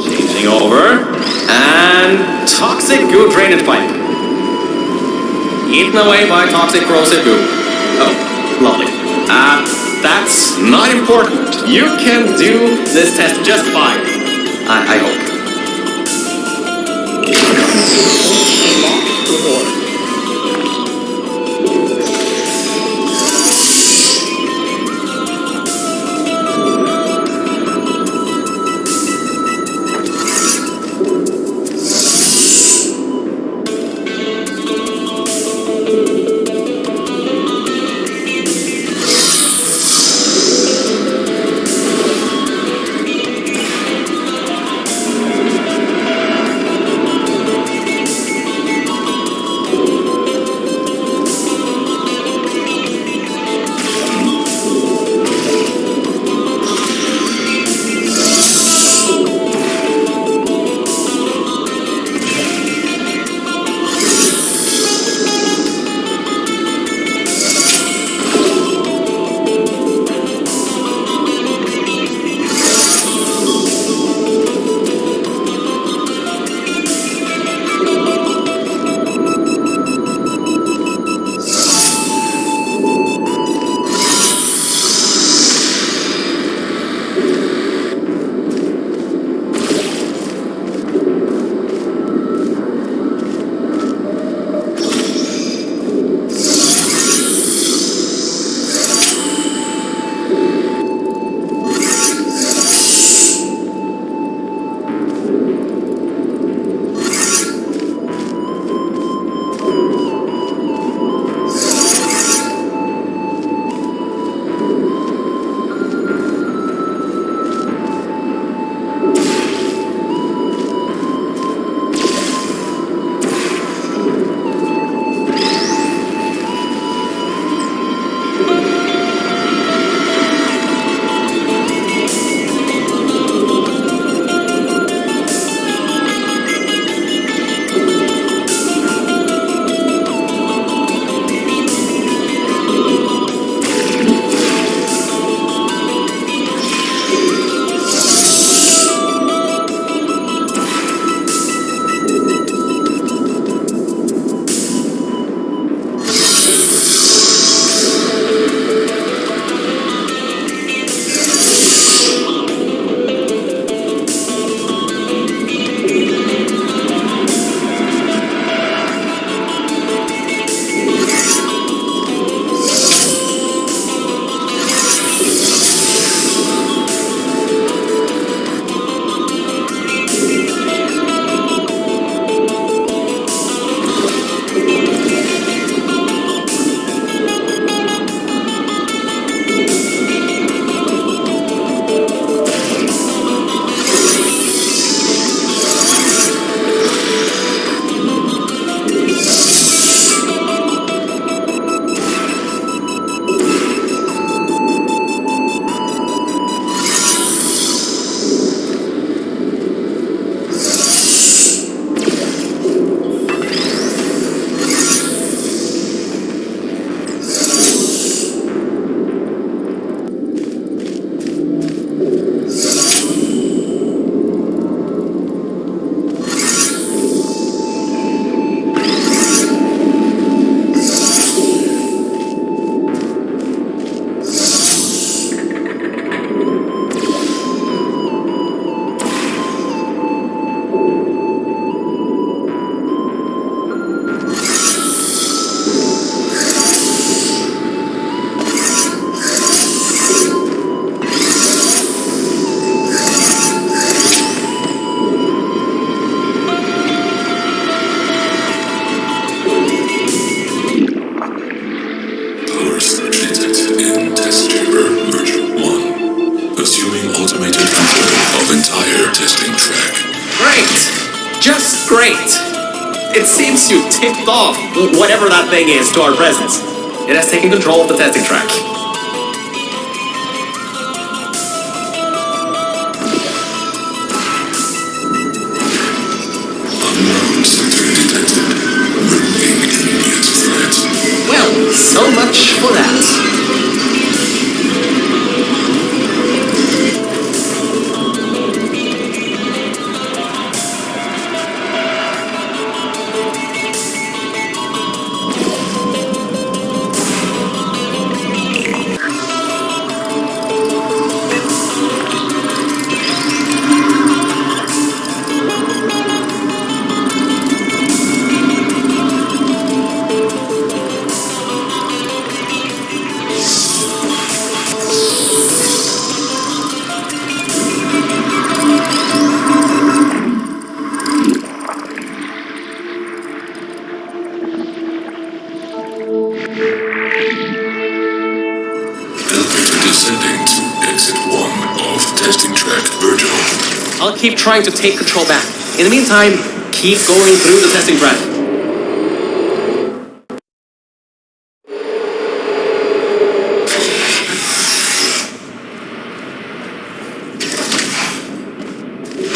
Changing over. And toxic goo drainage pipe. Eaten away by toxic corrosive goo. Oh, lovely. That's not important. You can do this test just fine. I hope. Lock the door. automated control of entire testing track. Great! Just great! It seems you tipped off whatever that thing is to our presence. It has taken control of the testing track. Unknown center detected. Removing immediate threat. Well, so much for that. Elevator descending to exit 1 of testing track Virgil. I'll keep trying to take control back. In the meantime, keep going through the testing track.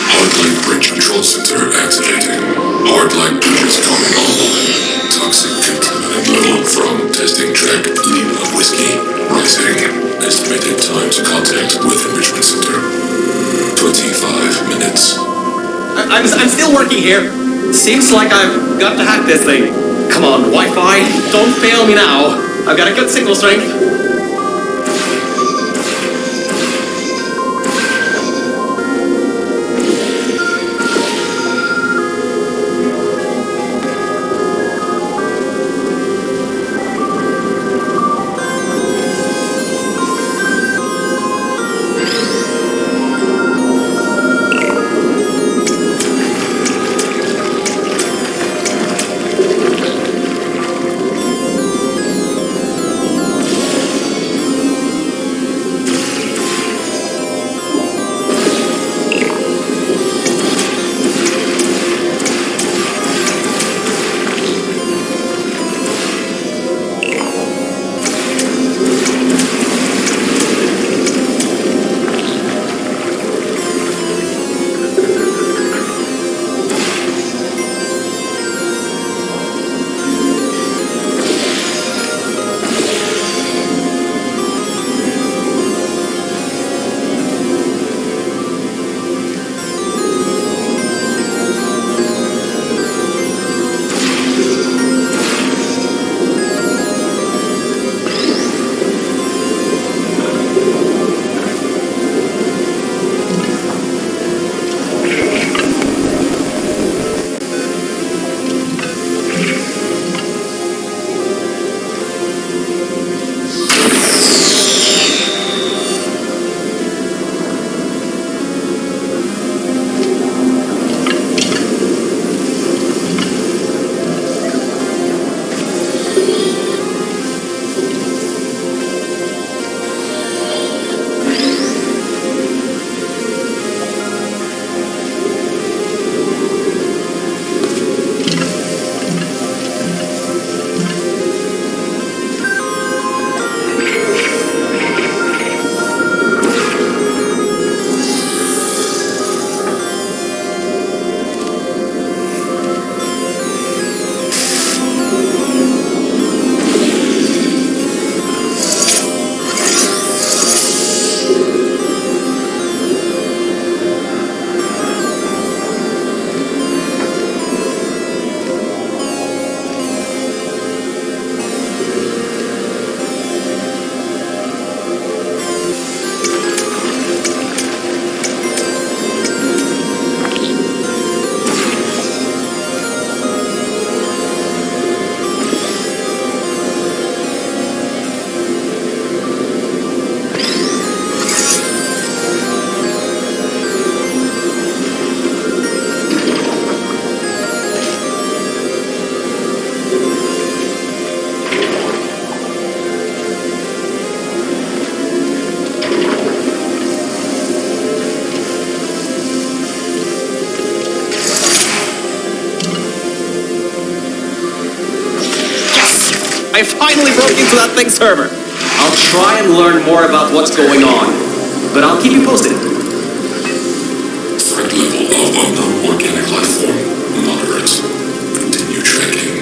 Hardline bridge control center activating. Hardline bridges coming on. Toxic contaminant level from testing track Lima Whiskey rising. Estimated time to contact with enrichment center 25 minutes. I'm still working here. Seems like I've got to hack this thing. Come on, Wi-Fi, don't fail me now. I've got a good signal strength. I finally broke into that thing server. I'll try and learn more about what's going on, but I'll keep you posted. Threat level of unknown organic life form moderate. Continue tracking.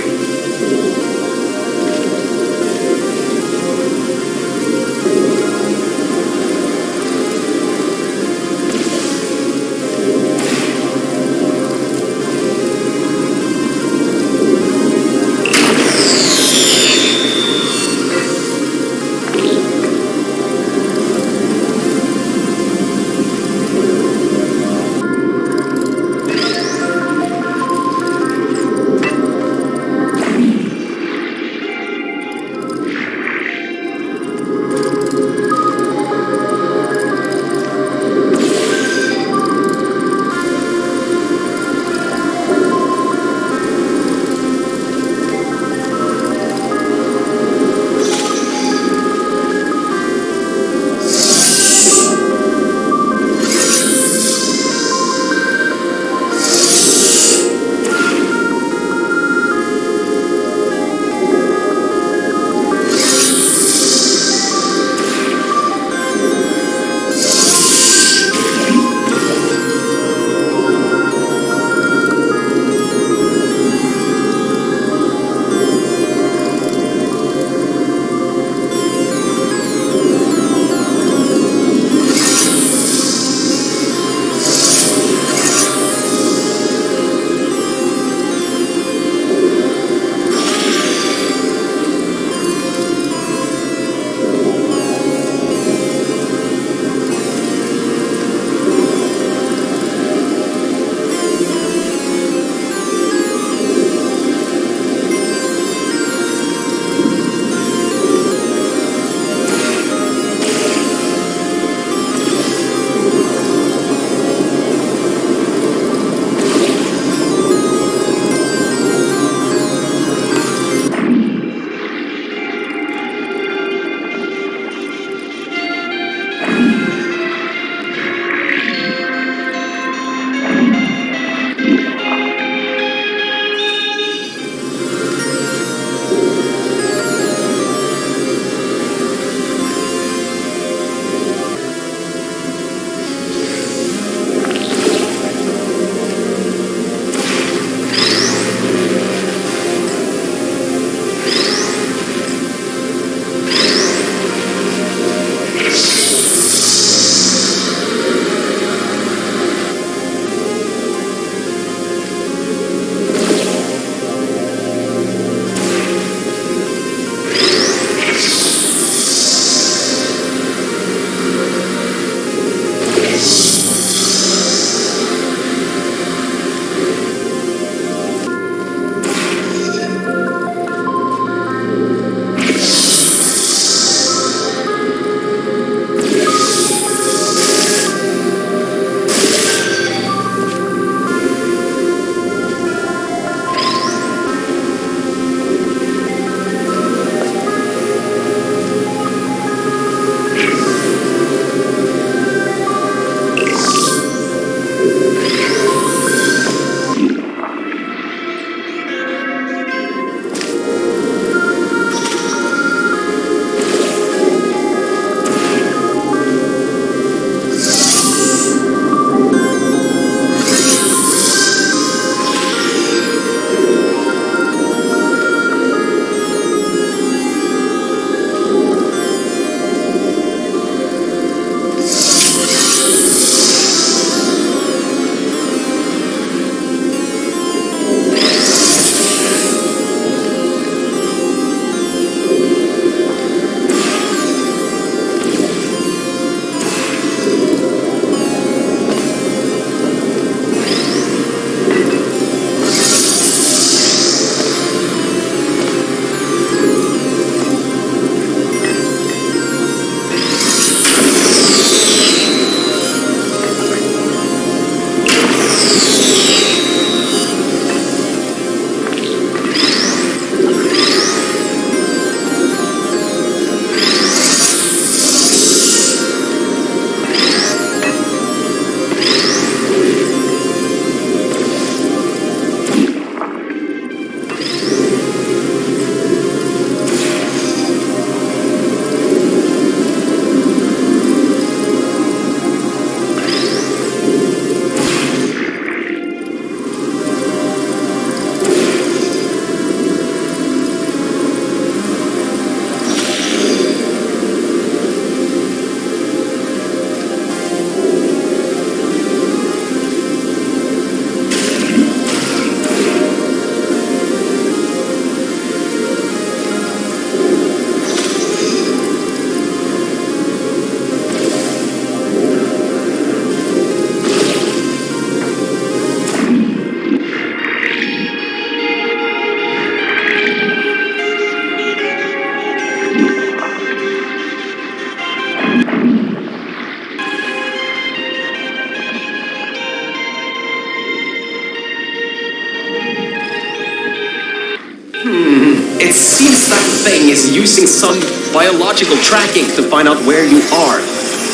It seems that thing is using some biological tracking to find out where you are.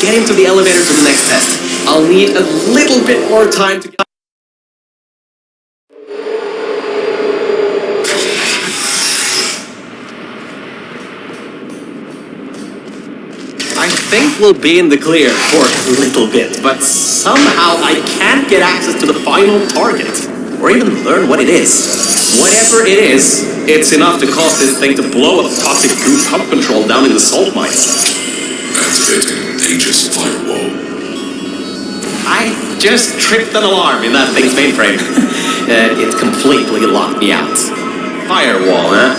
Get into the elevator for the next test. I'll need a little bit more time to get... I think we'll be in the clear for a little bit, but somehow I can't get access to the final target, or even learn what it is. Whatever it is, it's enough to cause this thing to blow up toxic goo pump control down in the salt mines. Activating Aegis firewall. I just tripped an alarm in that thing's mainframe. It completely locked me out. Firewall, huh?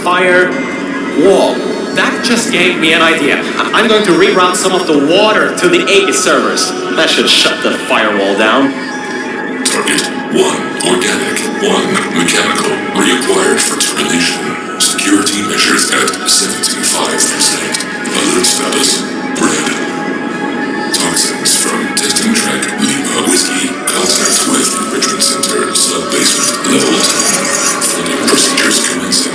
Firewall. That just gave me an idea. I'm going to reroute some of the water to the Aegis servers. That should shut the firewall down. Target 1 organic, 1 mechanical. Reacquired for termination. Security measures at 75%. Alert status red. Toxins from testing track Lima Whiskey. Contact with Enrichment Center sub-basement level 10. Funding procedures commencing.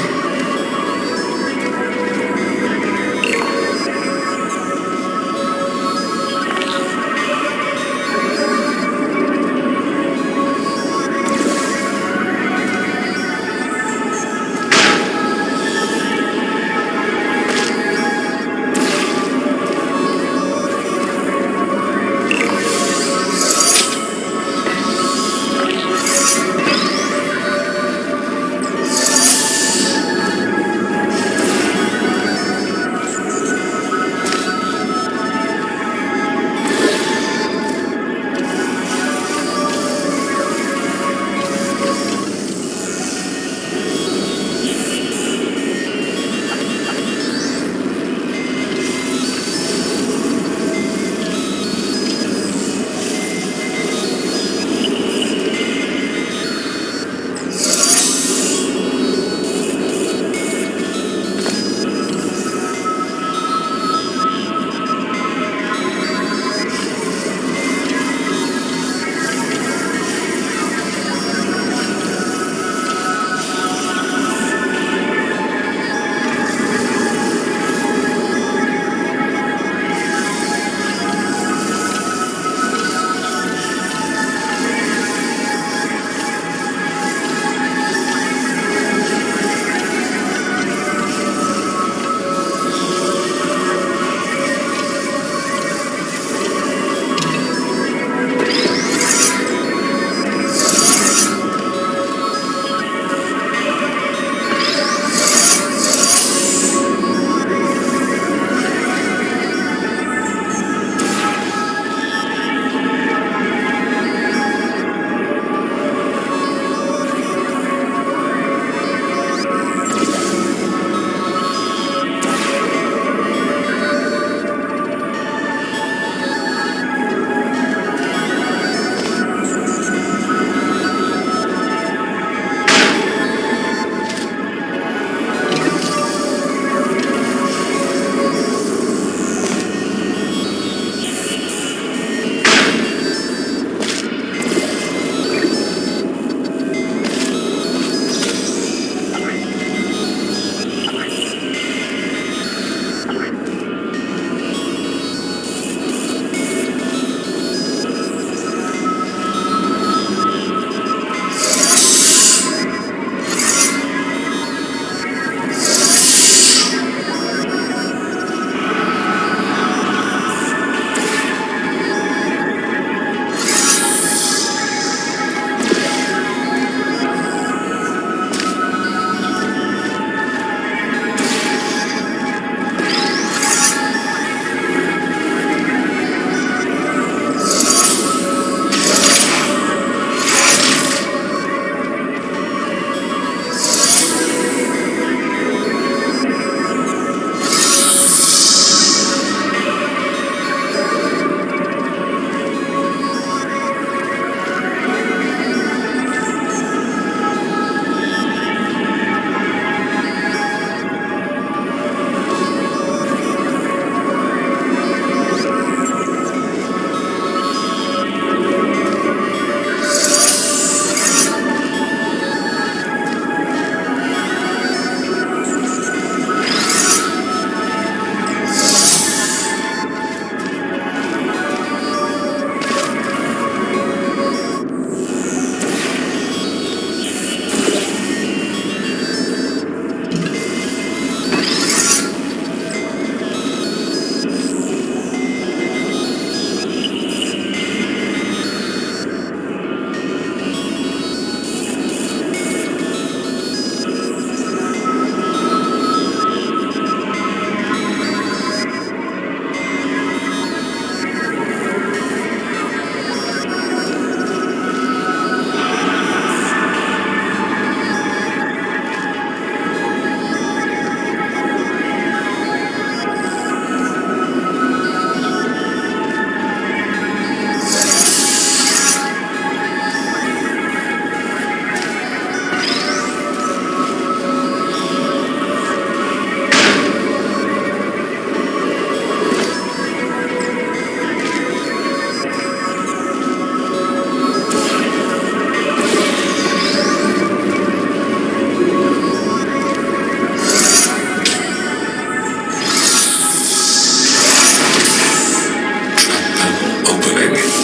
rerouting.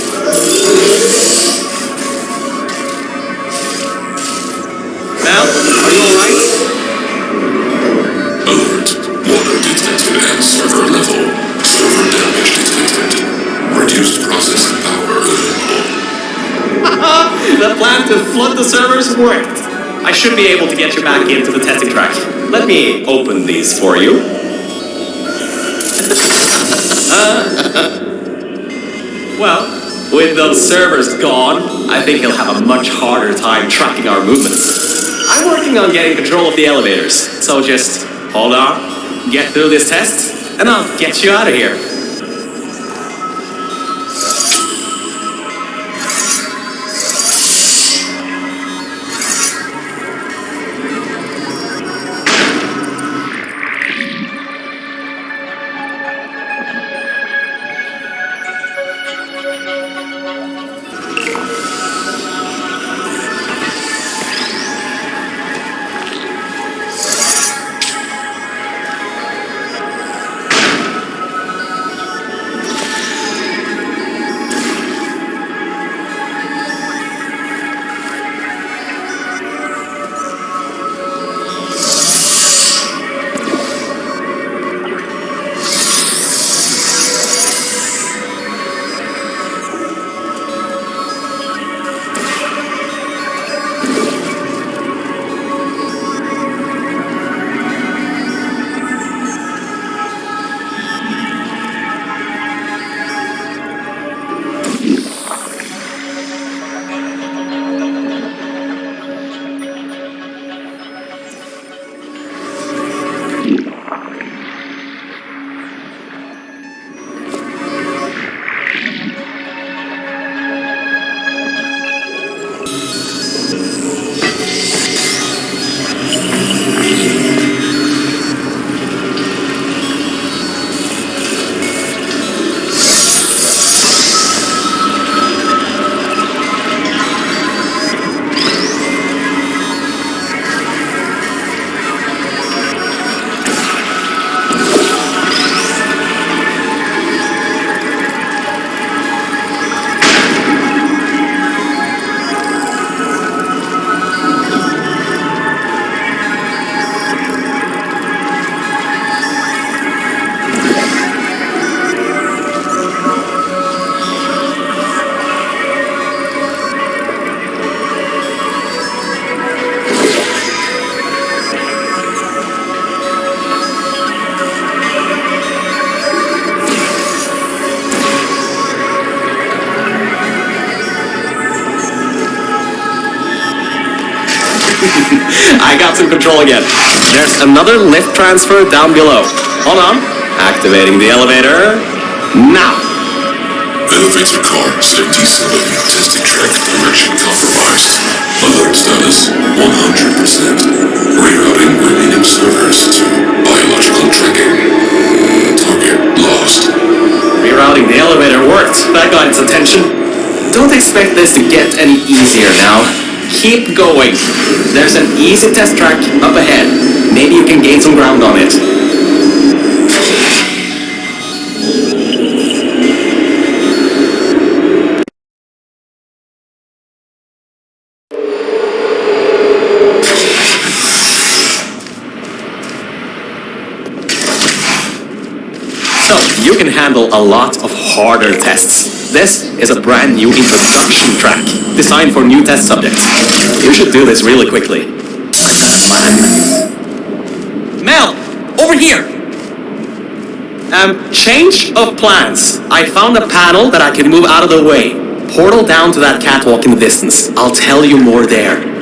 Mel, are you alright? Alert. Water detected at server level. Server damage detected. Reduced processing power available. The plan to flood the servers worked. I should be able to get you back into the testing track. Let me open these for you. Well, with those servers gone, I think he'll have a much harder time tracking our movements. I'm working on getting control of the elevators, so just hold on, get through this test, and I'll get you out of here. I got some control again. There's another lift transfer down below. Hold on. Activating the elevator. Now. Elevator car 77. Testing track direction compromised. Alert status 100%. Rerouting remaining servers to biological tracking. Target lost. Rerouting the elevator worked. That got its attention. Don't expect this to get any easier now. Keep going. There's an easy test track up ahead. Maybe you can gain some ground on it. So, you can handle a lot of harder tests. This is a brand new introduction track, designed for new test subjects. You should do this really quickly. Mel, over here! Change of plans. I found a panel that I can move out of the way. Portal down to that catwalk in the distance. I'll tell you more there.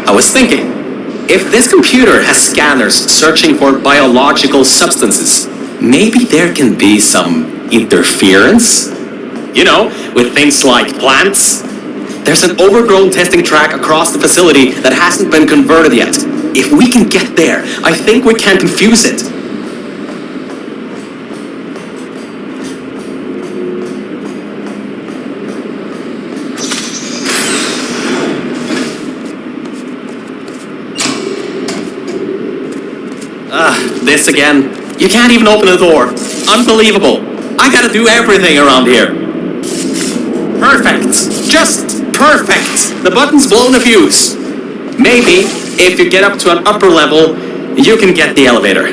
I was thinking, if this computer has scanners searching for biological substances, maybe there can be some interference? You know, with things like plants. There's an overgrown testing track across the facility that hasn't been converted yet. If we can get there, I think we can confuse it. This again. You can't even open the door. Unbelievable. I gotta do everything around here. Perfect. Just perfect. The button's blown a fuse. Maybe, if you get up to an upper level, you can get the elevator.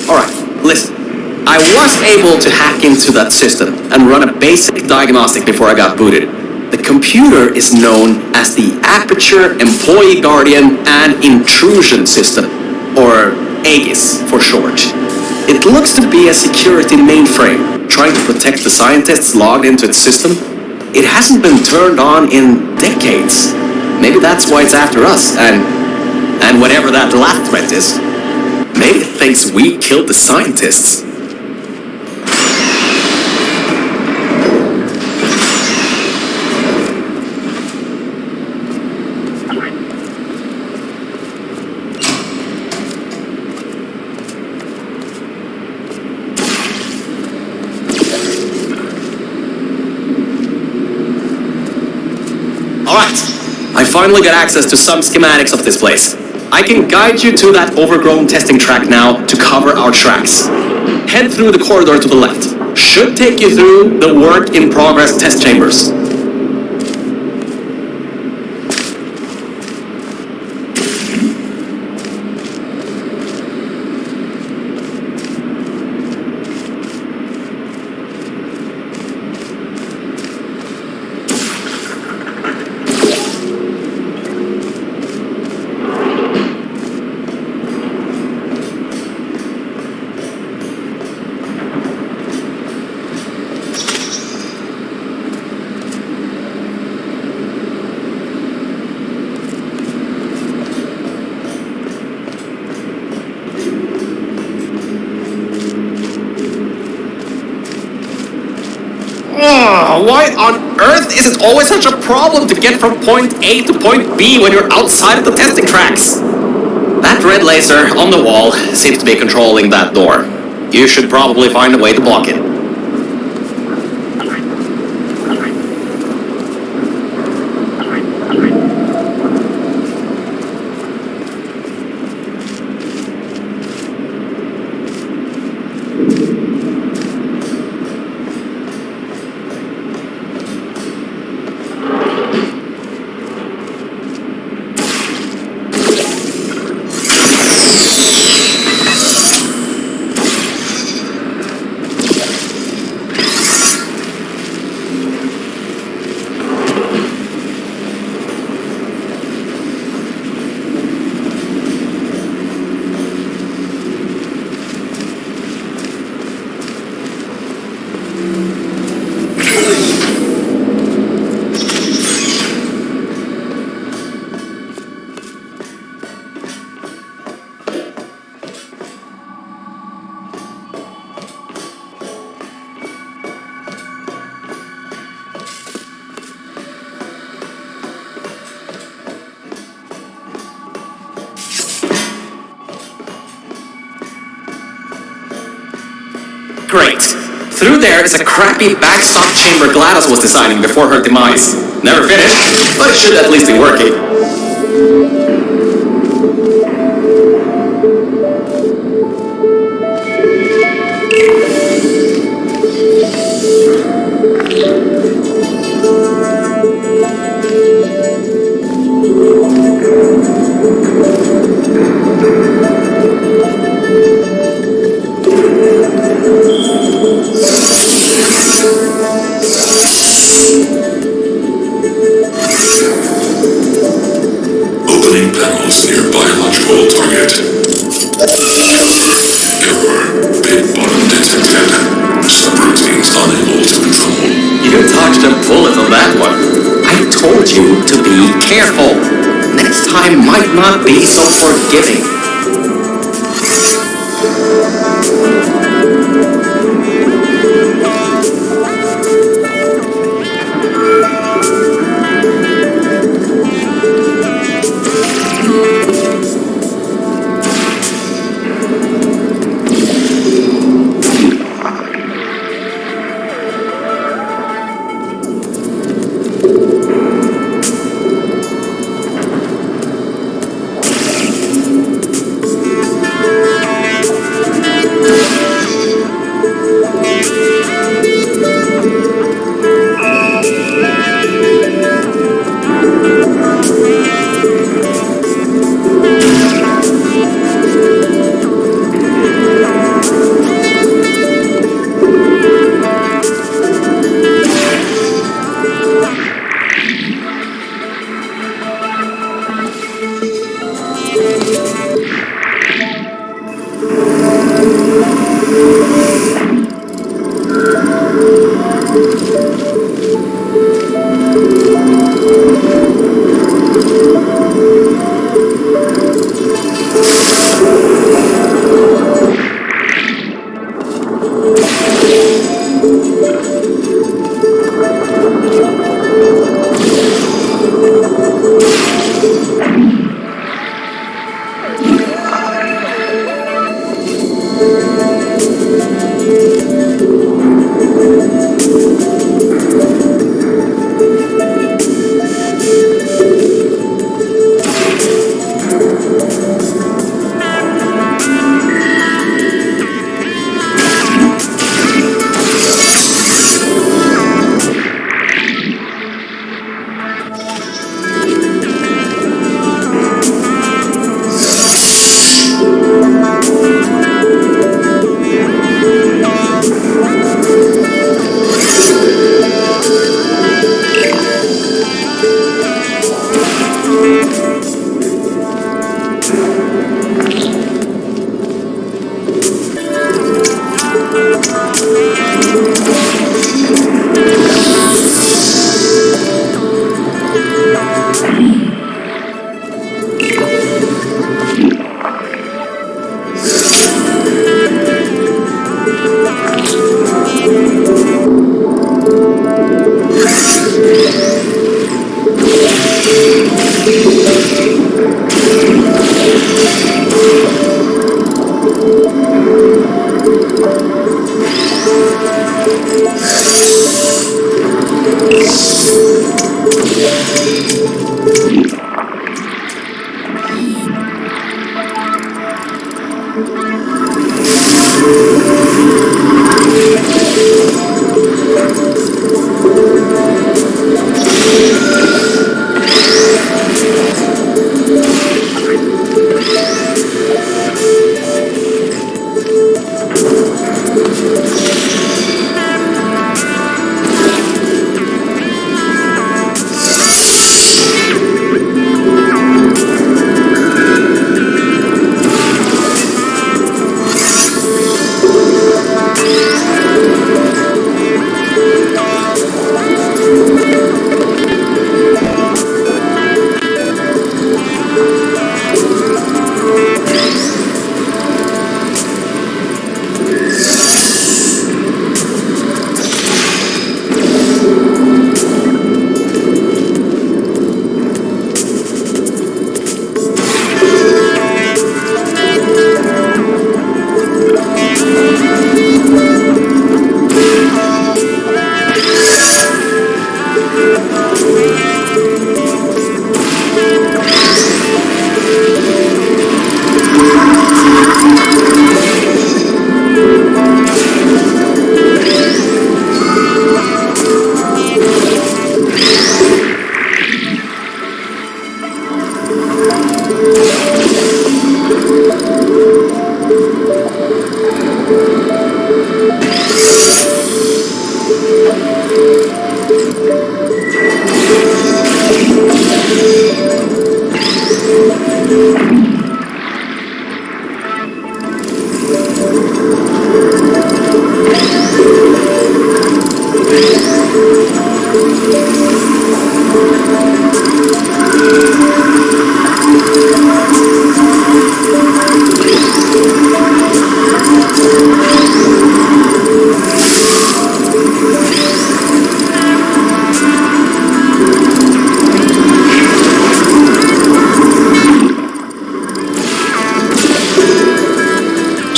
Alright, listen. I was able to hack into that system and run a basic diagnostic before I got booted. The computer is known as the Aperture Employee Guardian and Intrusion System, or AGIS for short. It looks to be a security mainframe trying to protect the scientists logged into its system. It hasn't been turned on in decades. Maybe that's why it's after us, and whatever that last threat is. Maybe it thinks we killed the scientists. I finally got access to some schematics of this place. I can guide you to that overgrown testing track now to cover our tracks. Head through the corridor to the left. Should take you through the work-in-progress test chambers. Why on earth is it always such a problem to get from point A to point B when you're outside of the testing tracks? That red laser on the wall seems to be controlling that door. You should probably find a way to block it. Great. Through there is a crappy backstop chamber GLaDOS was designing before her demise. Never finished, but it should at least be working. Opening panels near biological target. Error. Pit bottom detected. Subroutines unable to control. You dodged a bullet on that one. I told you to be careful. time might not be so forgiving.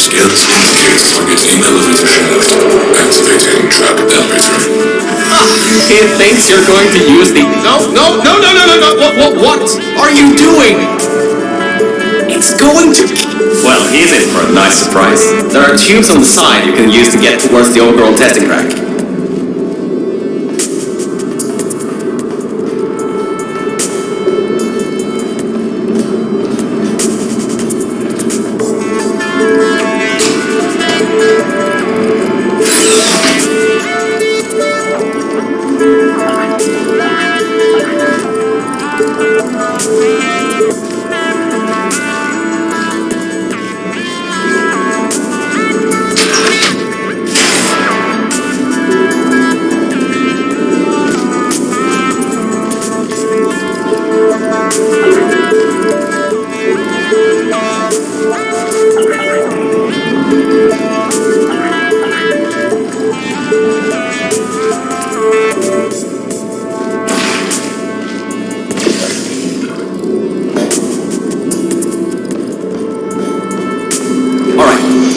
Scans indicate targeting elevator shaft. Activating trap elevator. It thinks you're going to use the... No! What are you doing? It's going to... Well, he's in for a nice surprise. There are tubes on the side you can use to get towards the overall testing track.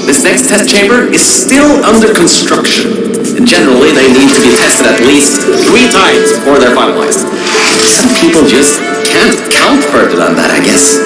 This next test chamber is still under construction. And generally, they need to be tested at least 3 times before they're finalized. Some people just can't count further than that, I guess.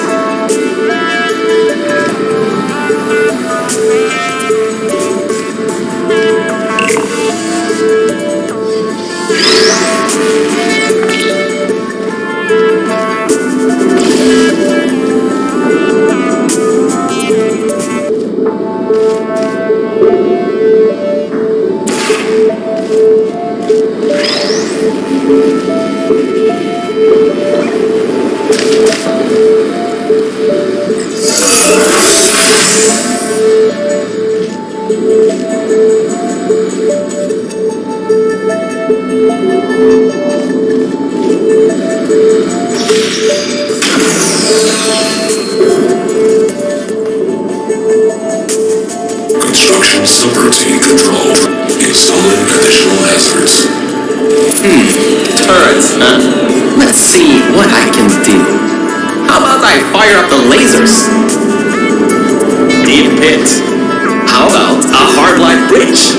Construction subroutine controlled. Installing additional hazards. Turrets, huh? Let's see what I can do. How about I fire up the lasers? Deep pit. How about a hardline bridge?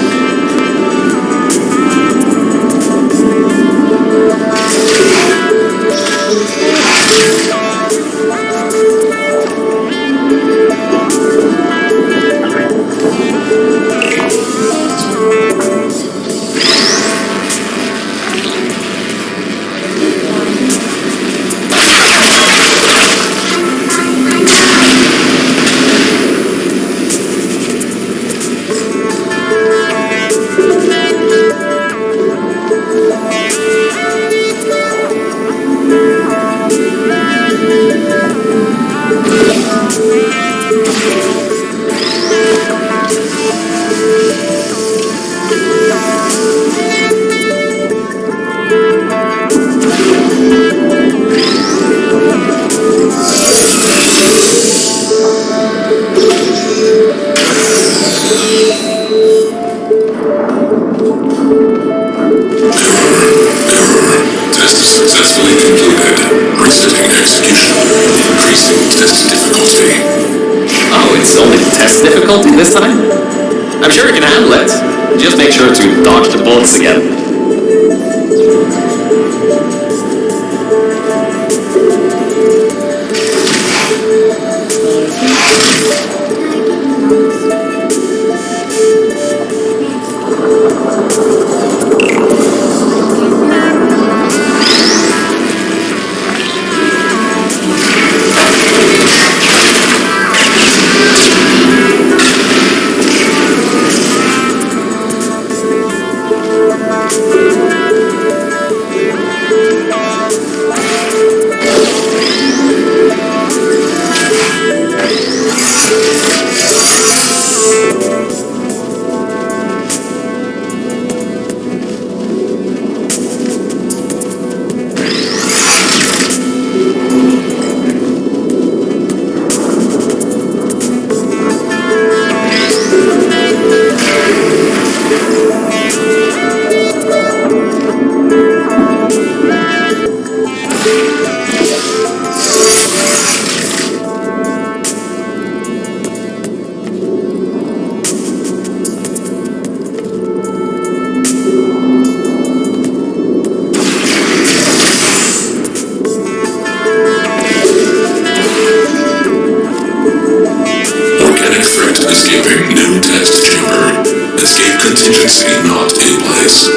Successfully completed. Resetting execution. Increasing test difficulty. Oh, it's only test difficulty this time? I'm sure you can handle it. Just make sure to dodge the bullets again. taxi, not a place.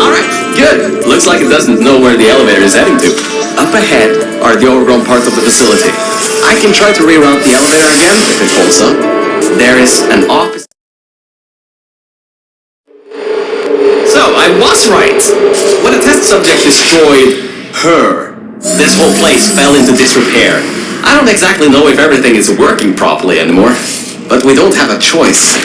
Alright, good. Looks like it doesn't know where the elevator is heading to. Up ahead are the overgrown parts of the facility. I can try to reroute the elevator again if it pulls up. There is an office. So, I was right. When a test subject destroyed her, this whole place fell into disrepair. I don't exactly know if everything is working properly anymore, but we don't have a choice.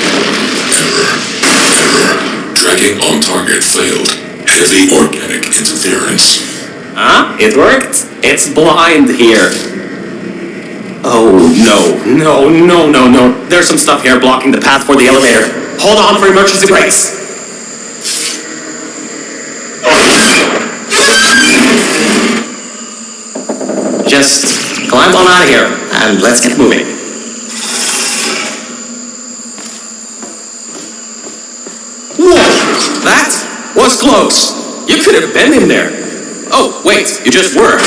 Error. Tracking on target failed. Heavy organic interference. Huh? It worked? It's blind here. Oh, no. There's some stuff here blocking the path for the elevator. Hold on for emergency brakes. Just climb on out of here, and let's get moving. Whoa! That was close. You could have been in there. Oh, wait, you just were.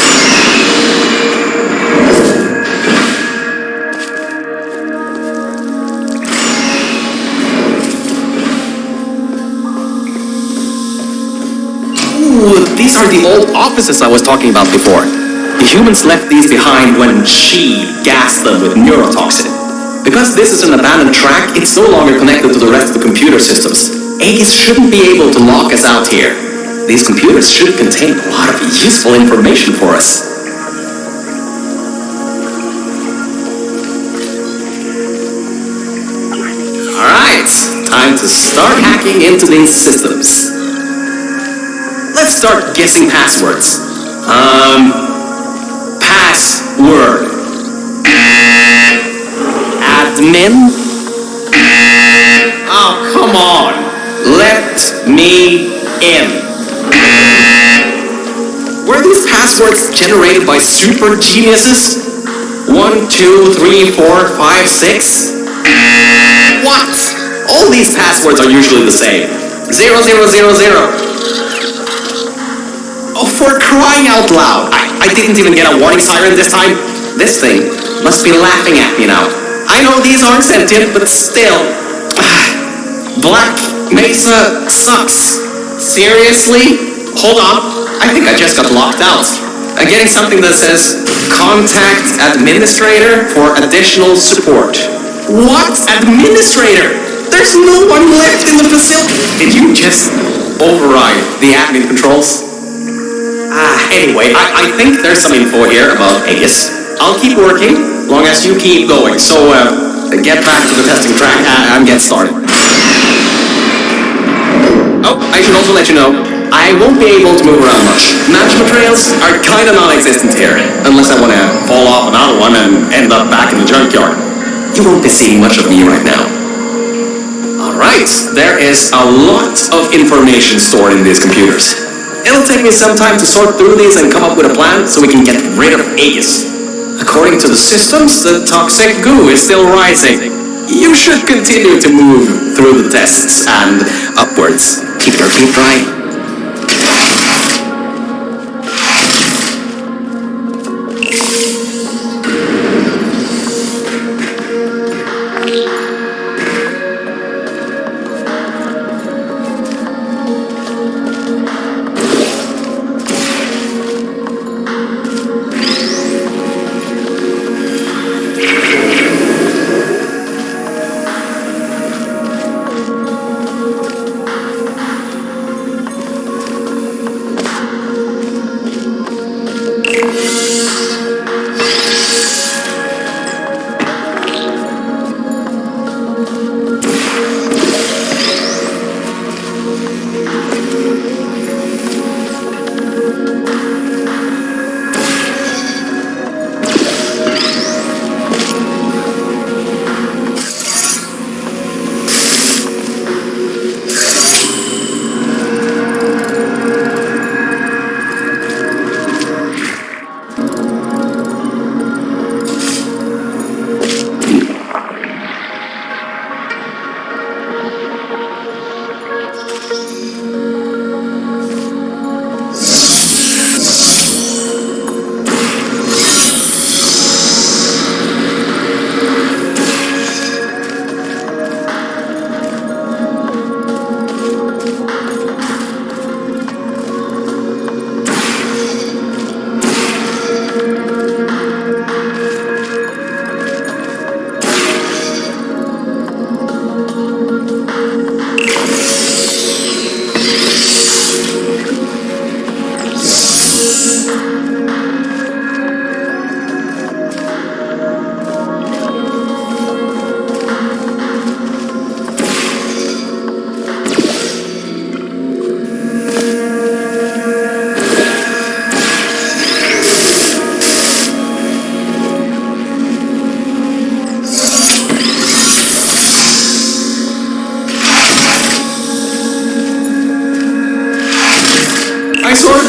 Ooh, these are the old offices I was talking about before. The humans left these behind when she gassed them with neurotoxin. Because this is an abandoned track, it's no longer connected to the rest of the computer systems. Aegis shouldn't be able to lock us out here. These computers should contain a lot of useful information for us. Alright, time to start hacking into these systems. Let's start guessing passwords. Password. Admin? Oh, come on. Let me in. Were these passwords generated by super geniuses? 1, 2, 3, 4, 5, 6? What? All these passwords are usually the same. 0, 0, 0, 0. Oh, for crying out loud. I didn't even get a warning siren this time. This thing must be laughing at me now. I know these aren't sentient, but still. Black Mesa sucks. Seriously? Hold on. I think I just got locked out. I'm getting something that says contact administrator for additional support. What? Administrator? There's no one left in the facility. Did you just override the admin controls? Anyway, I think there's some info here about Aegis. I'll keep working, long as you keep going. So, get back to the testing track and get started. Oh, I should also let you know, I won't be able to move around much. Management trails are kinda non-existent here, unless I wanna fall off another one and end up back in the junkyard. You won't be seeing much of me right now. Alright, there is a lot of information stored in these computers. It'll take me some time to sort through these and come up with a plan so we can get rid of Aegis. According to the systems, the toxic goo is still rising. You should continue to move through the tests and upwards. Keep your feet dry.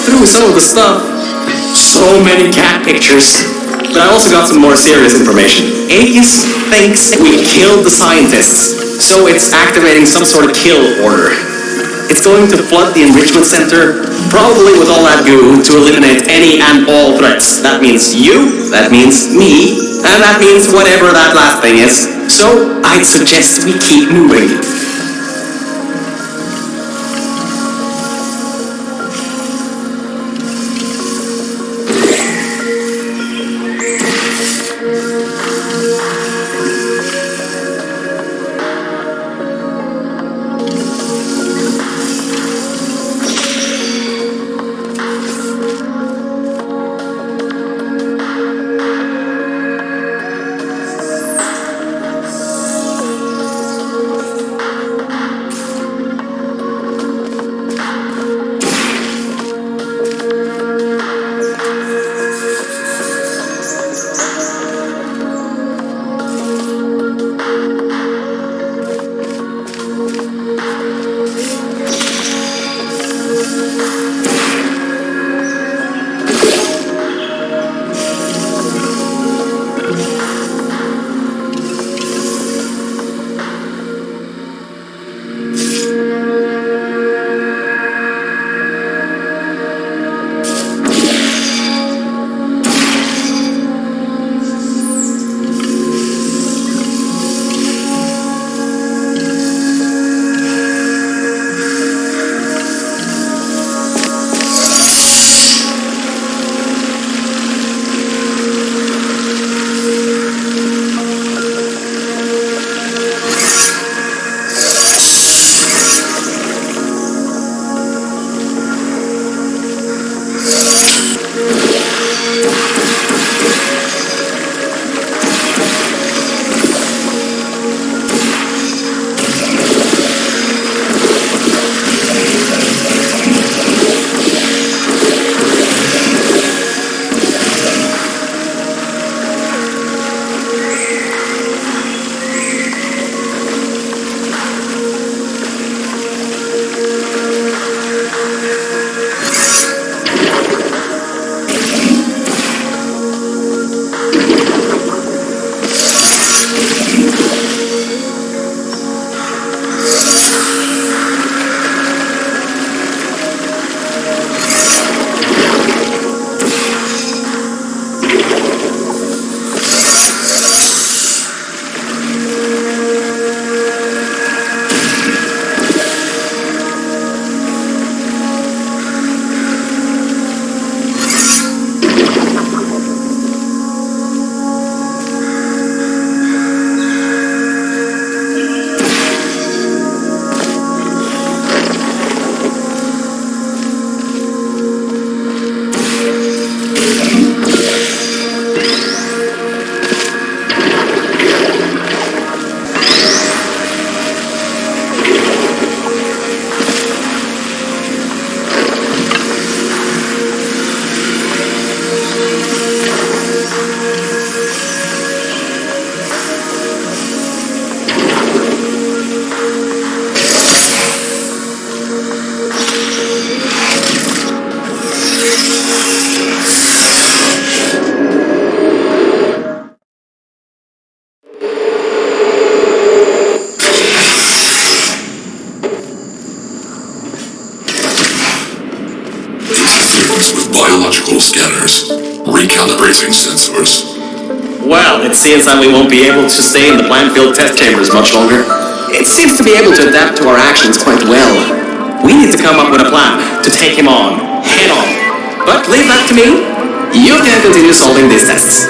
through some of the stuff. So many cat pictures. But I also got some more serious information. Aegis thinks we killed the scientists, so it's activating some sort of kill order. It's going to flood the enrichment center, probably with all that goo, to eliminate any and all threats. That means you, that means me, and that means whatever that last thing is. So I'd suggest we keep moving. Biological scanners. Recalibrating sensors. Well, it seems that we won't be able to stay in the plant-filled test chambers much longer. It seems to be able to adapt to our actions quite well. We need to come up with a plan to take him on, head on. But leave that to me. You can continue solving these tests.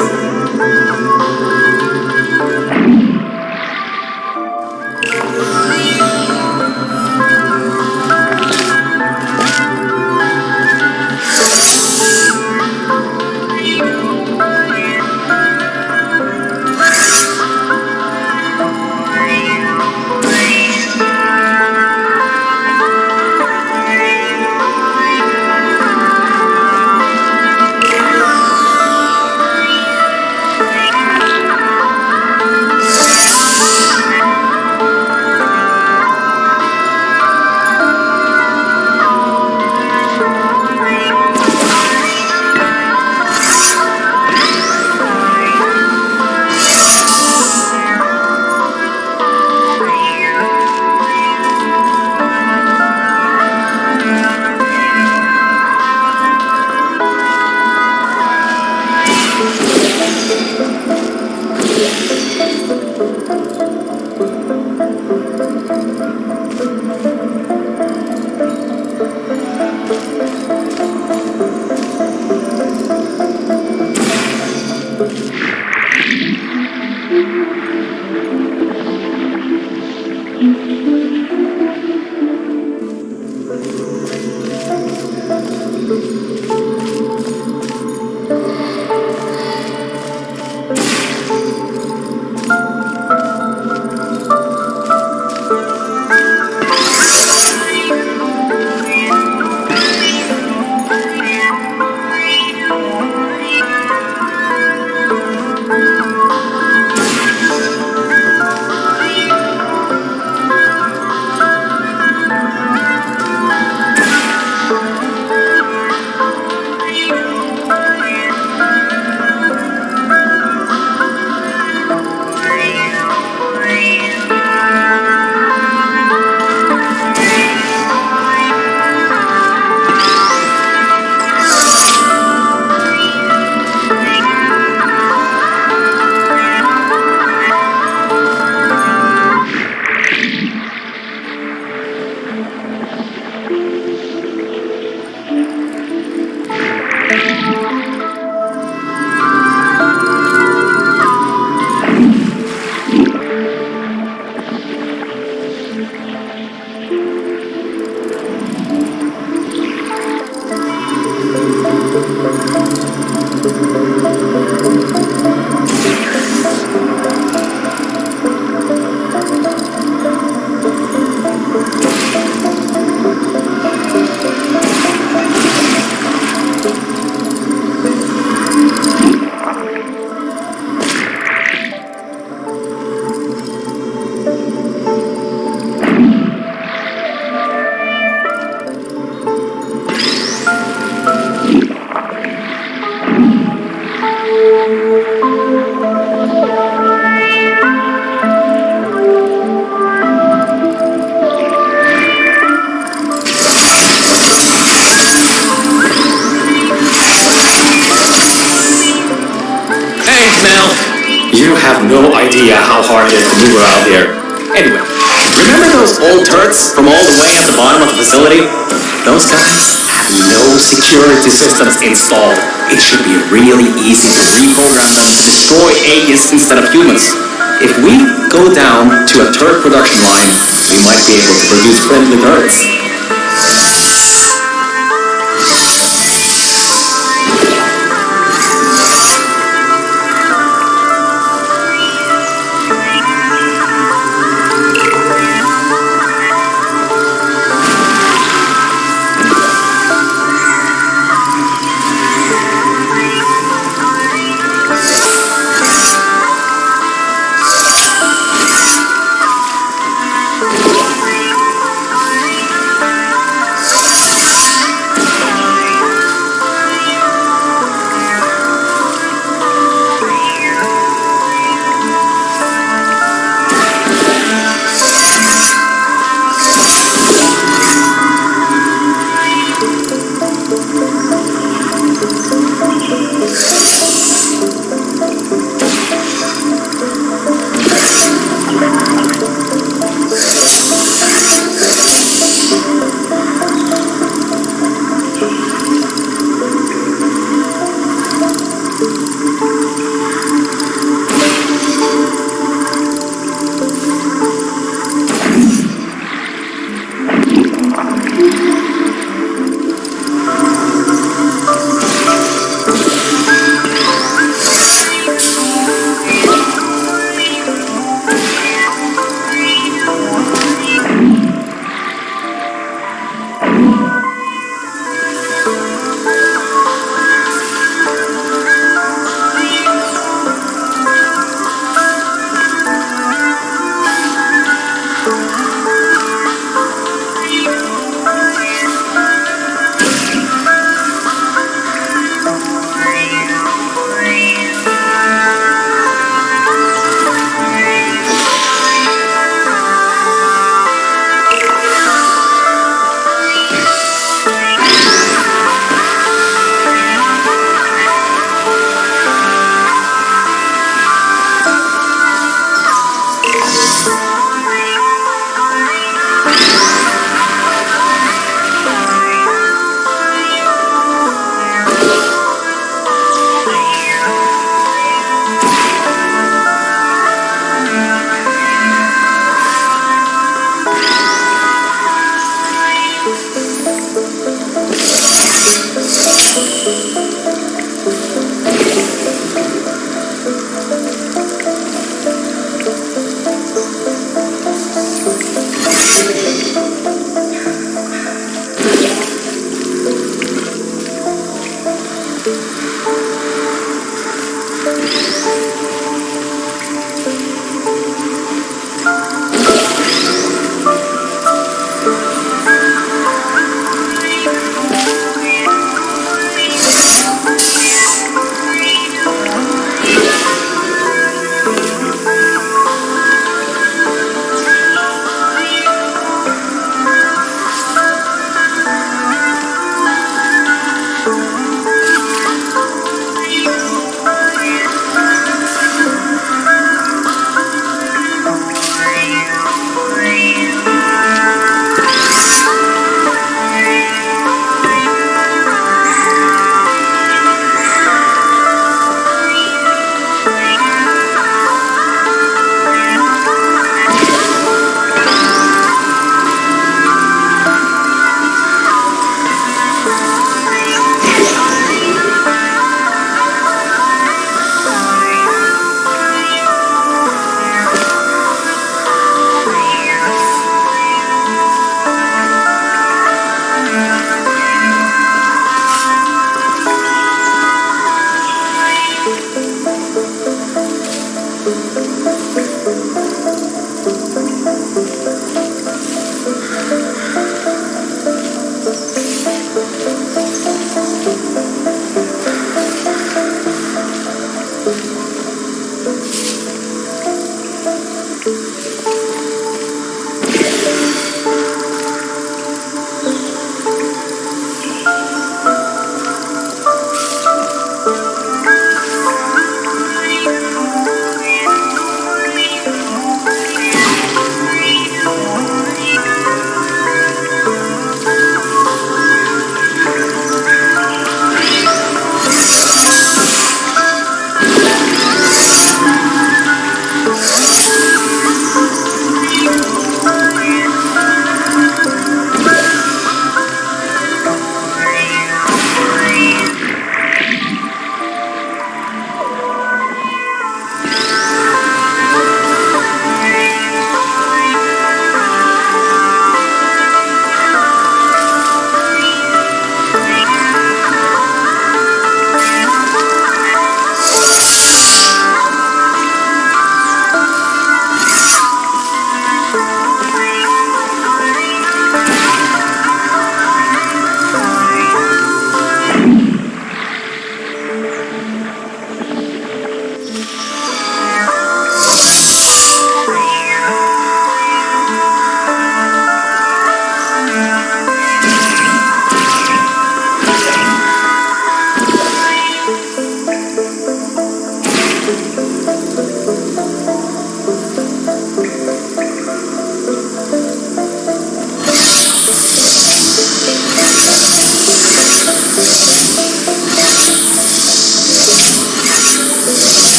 You have no idea how hard it is to maneuver out here. Anyway, remember those old turrets from all the way at the bottom of the facility? Those guys have no security systems installed. It should be really easy to reprogram them to destroy aliens instead of humans. If we go down to a turret production line, we might be able to produce friendly turrets.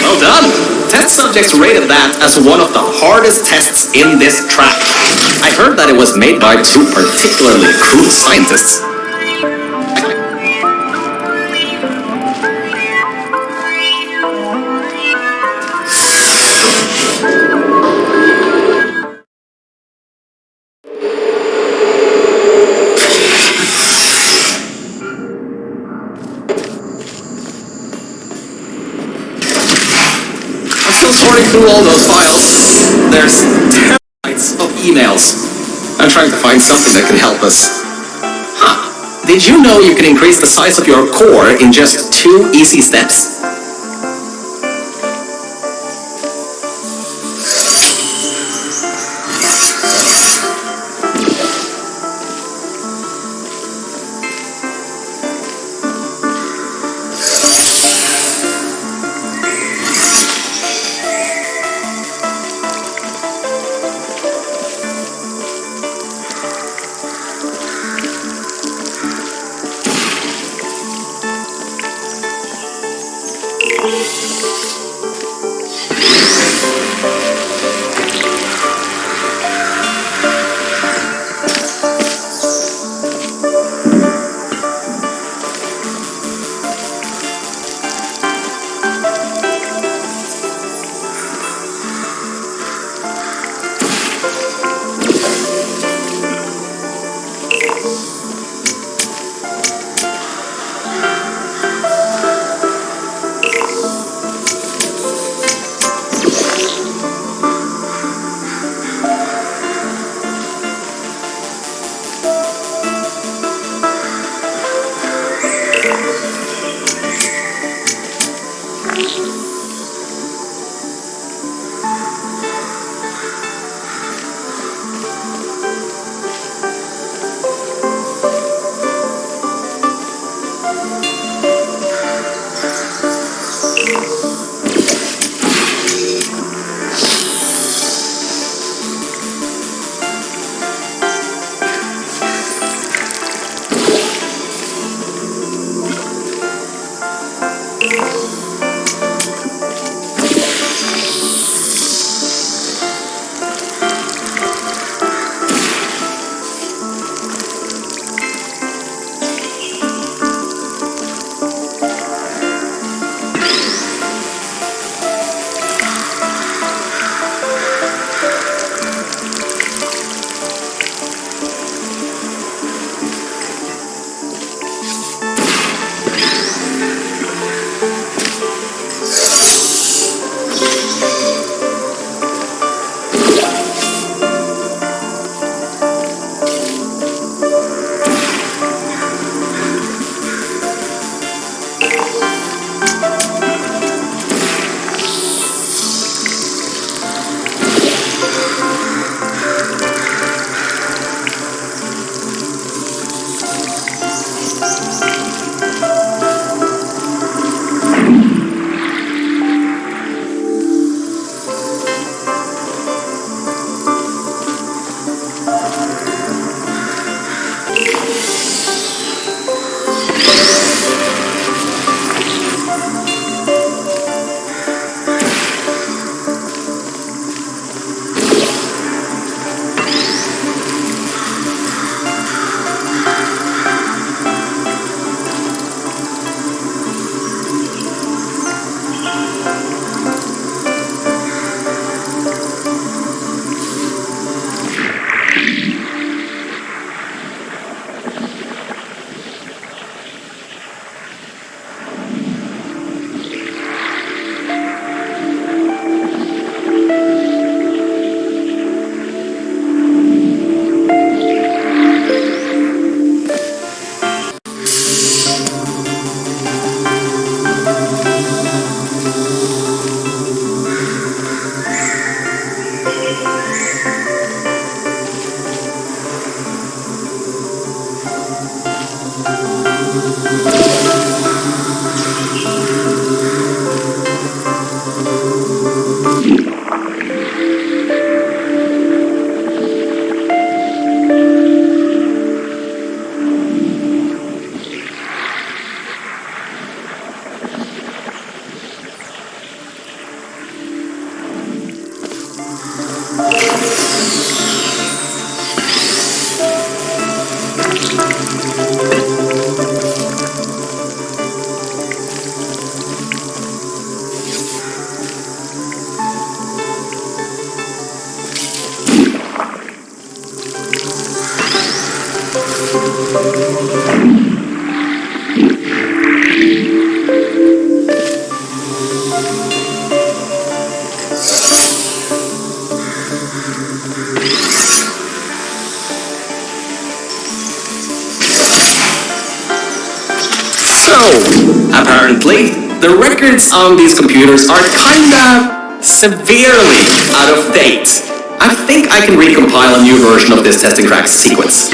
Well done! Test subjects rated that as one of the hardest tests in this track. I heard that it was made by two particularly cool scientists. Sorting through all those files. There's terabytes of emails. I'm trying to find something that can help us. Huh. Did you know you can increase the size of your core in just 2 easy steps? So, apparently, the records on these computers are kinda severely out of date. I think I can recompile a new version of this testing track sequence.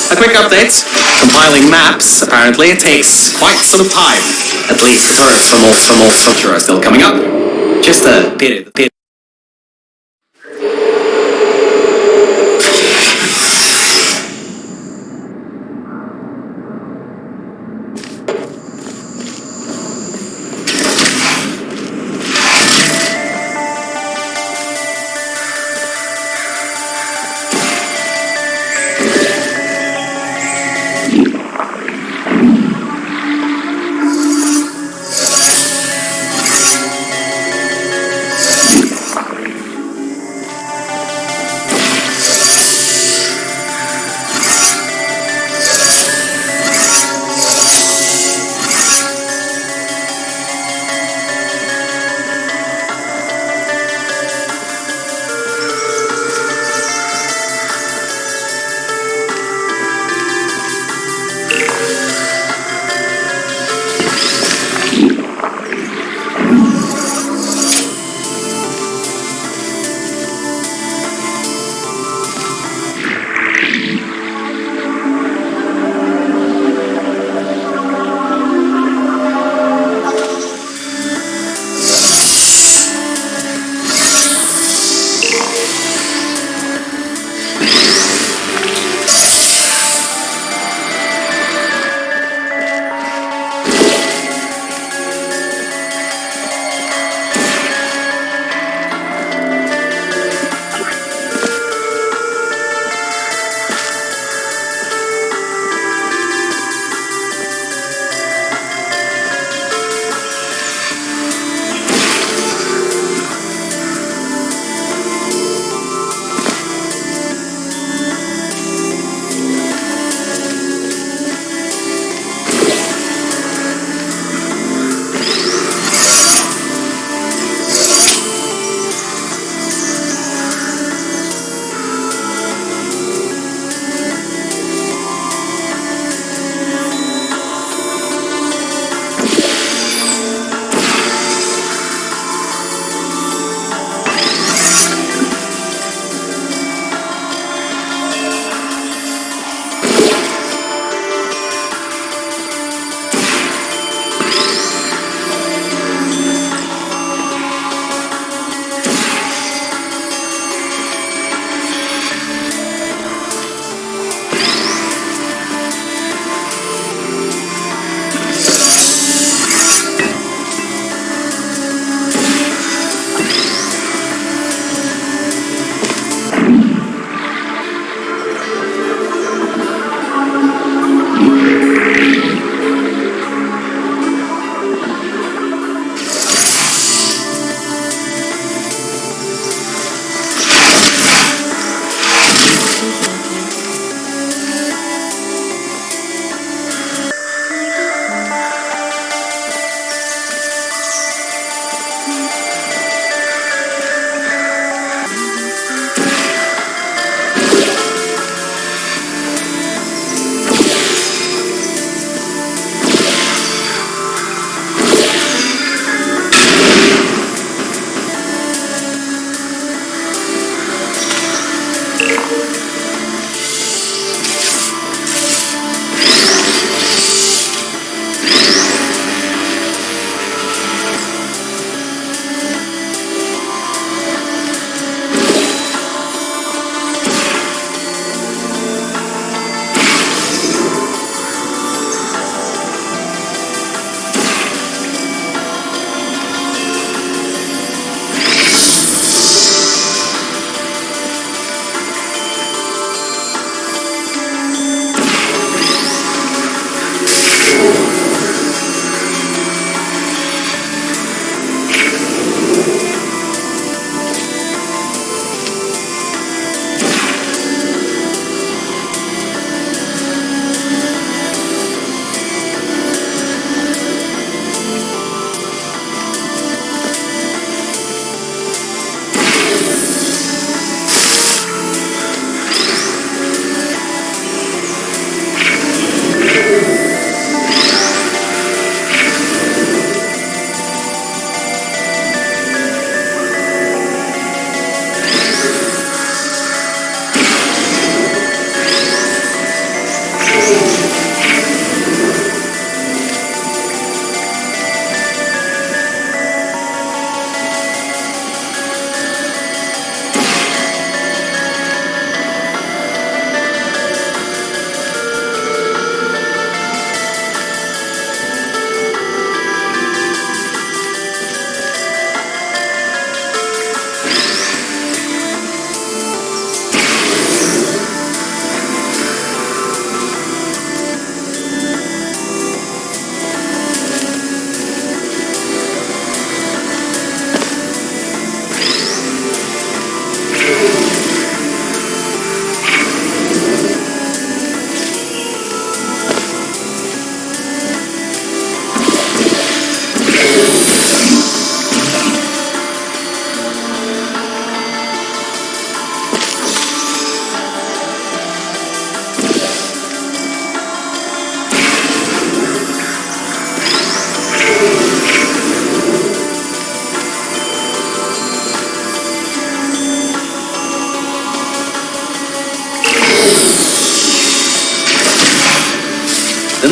A quick update. Compiling maps apparently takes quite some time. At least first from all structure are still coming up. Just a pity.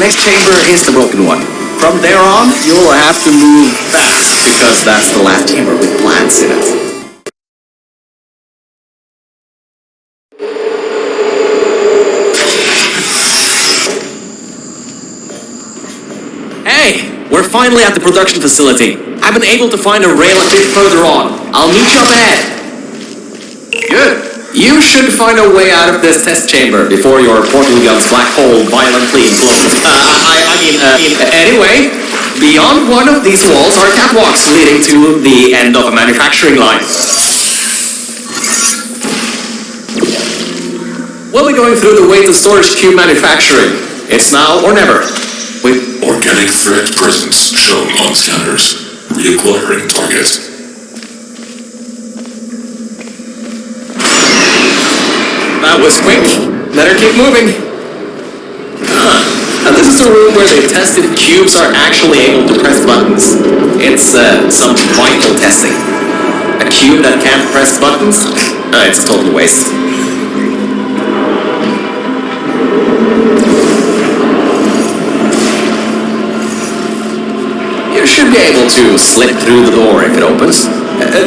next chamber is the broken one. From there on, you'll have to move fast, because that's the last chamber with plants in it. Hey, we're finally at the production facility. I've been able to find a rail a bit further on. I'll meet you up ahead. Good. You should find a way out of this test chamber before your portal gun's black hole violently implodes. Anyway, beyond one of these walls are catwalks leading to the end of a manufacturing line. We'll be going through the weight and storage cube manufacturing. It's now or never. Organic threat presence shown on scanners. Reacquiring target. That was quick. Better keep moving. And this is the room where they tested cubes are actually able to press buttons. It's some vital testing. A cube that can't press buttons? It's a total waste. You should be able to slip through the door if it opens.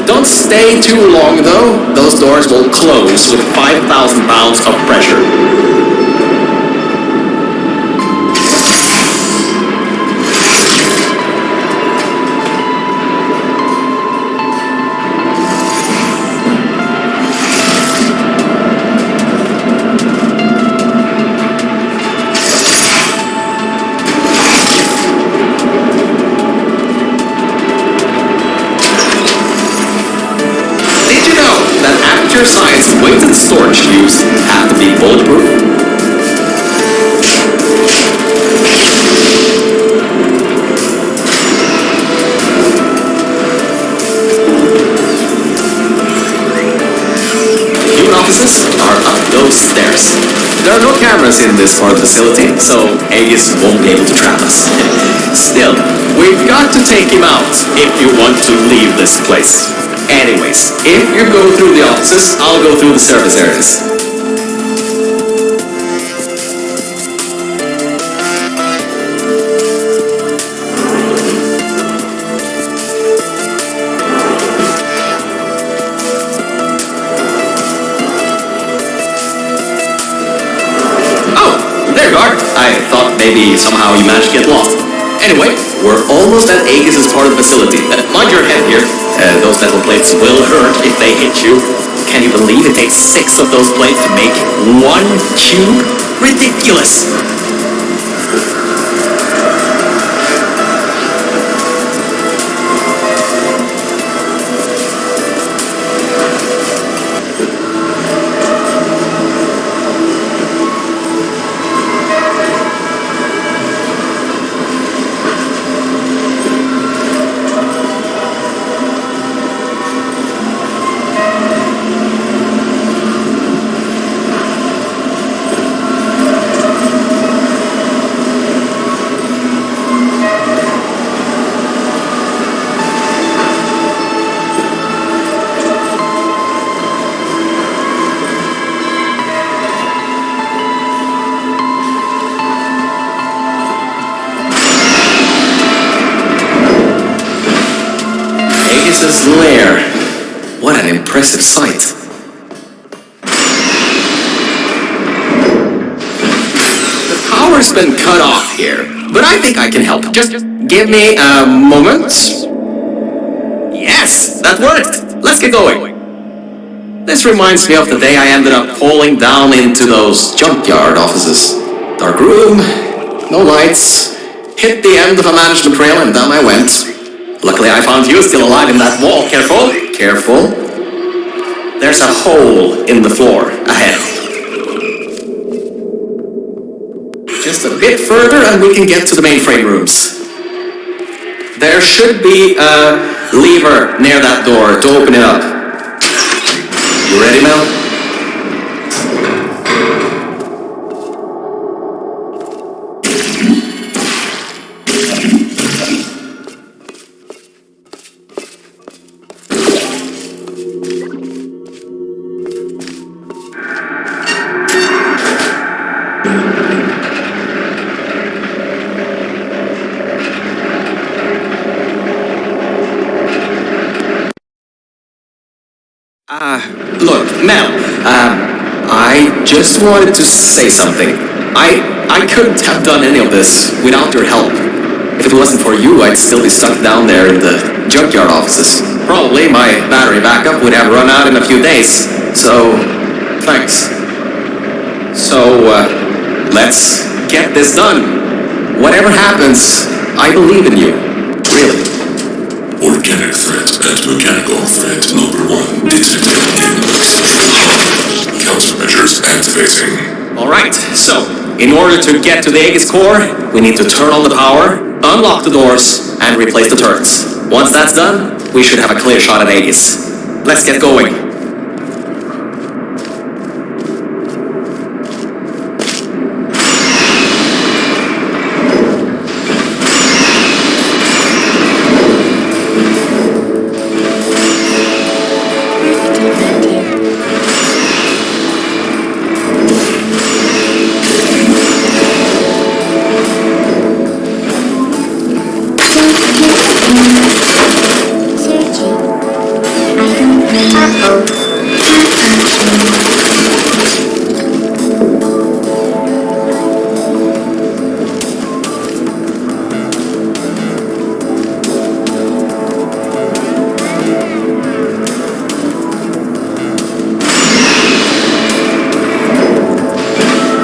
Don't stay too long though. Those doors will close with 5,000 pounds of pressure. Science weighted storage cubes have to be bulletproof. Human offices are up those stairs. There are no cameras in this part of the facility, so Aegis won't be able to trap us. Still, we've got to take him out if you want to leave this place. Anyways, if you go through the offices, I'll go through the service areas. Oh, there you are. I thought maybe somehow you managed to get lost. Anyway, we're almost at Aegis' part of the facility. Mind your head here. Those metal plates will hurt if they hit you. Can you believe it takes 6 of those plates to make 1 cube? Ridiculous! Lair. What an impressive sight. The power's been cut off here, but I think I can help. Just give me a moment. Yes, that worked. Let's get going. This reminds me of the day I ended up falling down into those junkyard offices. Dark room, no lights, hit the end of a management rail and down I went. Luckily I found you still alive in that wall. Careful, careful. There's a hole in the floor ahead. Just a bit further and we can get to the mainframe rooms. There should be a lever near that door to open it up. You ready, Mel? Look, Mel, I just wanted to say something. I couldn't have done any of this without your help. If it wasn't for you, I'd still be stuck down there in the junkyard offices. Probably my battery backup would have run out in a few days. So, thanks. So, let's get this done. Whatever happens, I believe in you. Really. Organic threat and mechanical threat number 1 detected in countermeasures activating. Alright, so, in order to get to the Aegis core, we need to turn on the power, unlock the doors, and replace the turrets. Once that's done, we should have a clear shot at Aegis. Let's get going.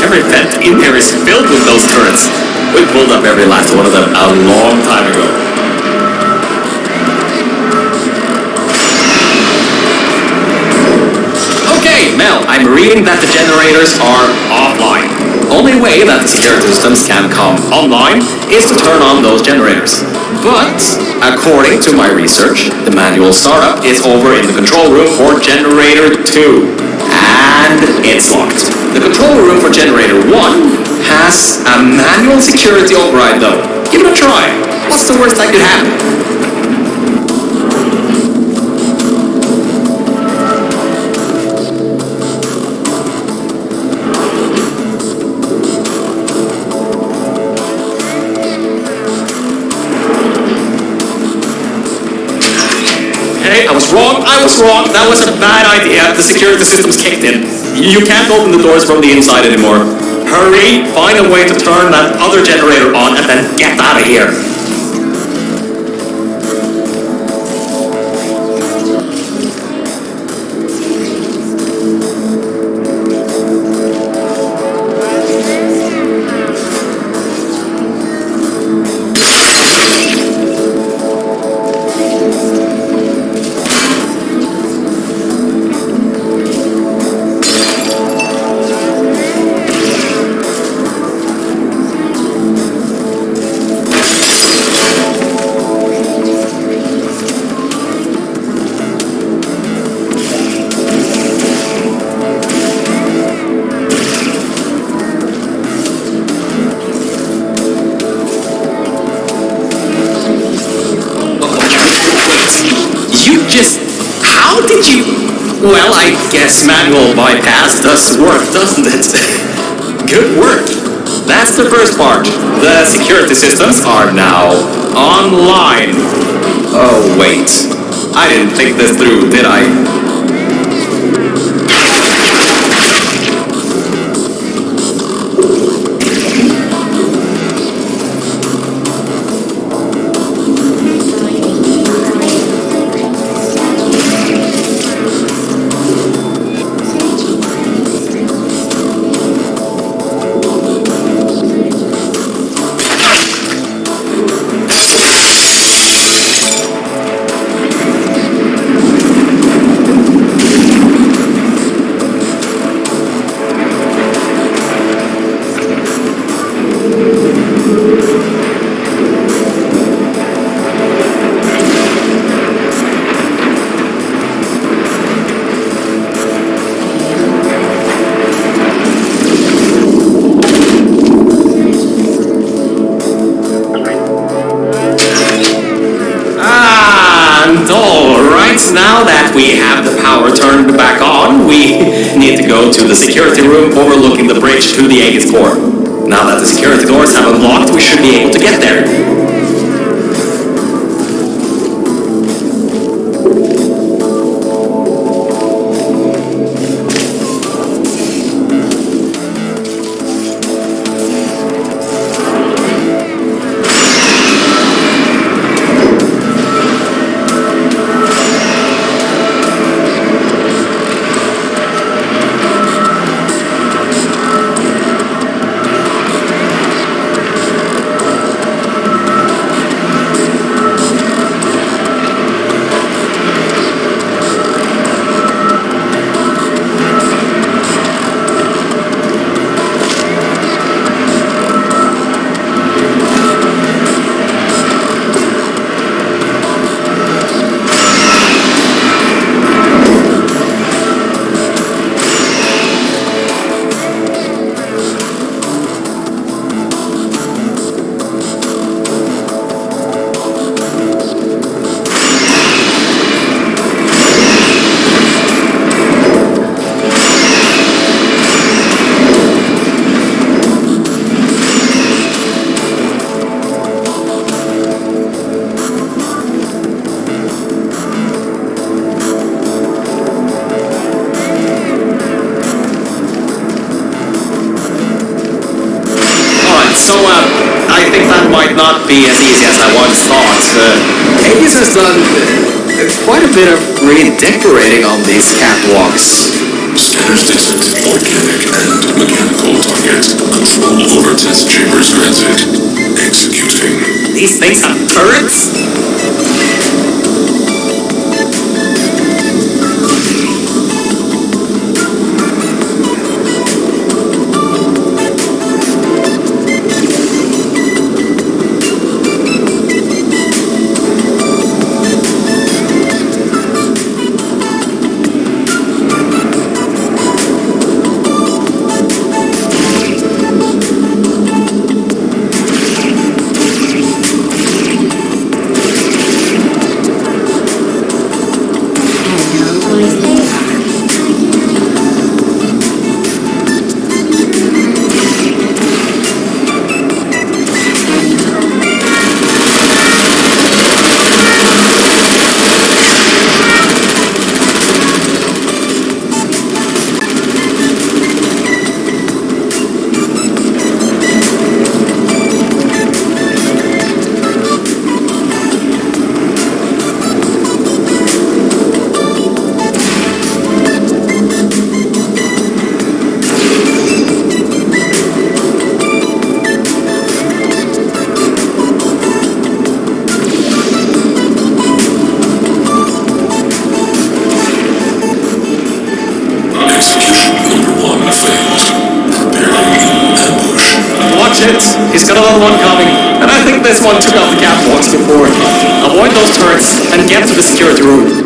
Every vent in here is filled with those turrets. We pulled up every last one of them a long time ago. Okay, Mel, I'm reading that the generators are offline. Only way that the security systems can come online is to turn on those generators. But, according to my research, the manual startup is over in the control room for generator 2. And it's locked. The control room for generator 1 has a manual security override though. Give it a try. What's the worst that could happen? Hey, I was wrong. That was a bad idea. The security systems kicked in. You can't open the doors from the inside anymore. Hurry, find a way to turn that other generator on and then get out of here. How did you... Well, I guess manual bypass does work, doesn't it? Good work. That's the first part. The security systems are now online. Oh, wait. I didn't think this through, did I? Now that we have the power turned back on, we need to go to the security room overlooking the bridge to the Aegis core. Now that the security doors have unlocked, we should be able to get there. not be as easy as I once thought. Hades has done quite a bit of redecorating on these catwalks. Scanners detected organic and mechanical target. Control over test chambers granted. Executing. These things have turrets? He's got another one coming, and I think this one took out the catwalks before. Avoid those turrets and get to the security room.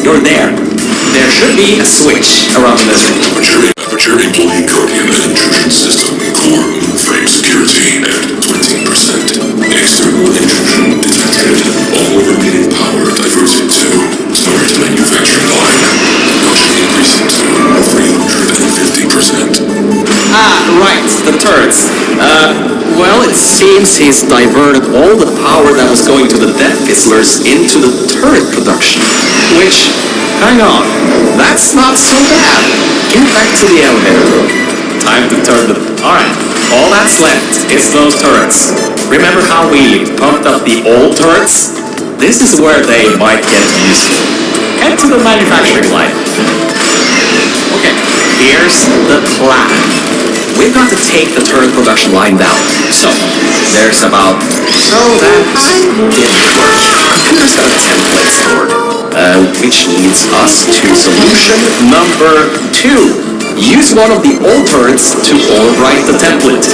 You're there. There should be a switch around this room. Aperture employee guardian and intrusion system. Core frame security at 20%. External intrusion detected. All remaining power diverted to turret manufacturing line. Logic increasing to 350%. Right, the turrets. Well, it seems he's diverted all the power that was going to the death fizzlers into the turret production. Which, hang on, that's not so bad. Get back to the elevator room. Time to turn the... Alright, all that's left is those turrets. Remember how we pumped up the old turrets? This is where they might get useful. Head to the manufacturing line. Okay, here's the plan. We've got to take the turret production line down. So, there's about... So that's it first. And there's got a template stored. Which leads us to solution number 2. Use one of the old turrets to overwrite the template.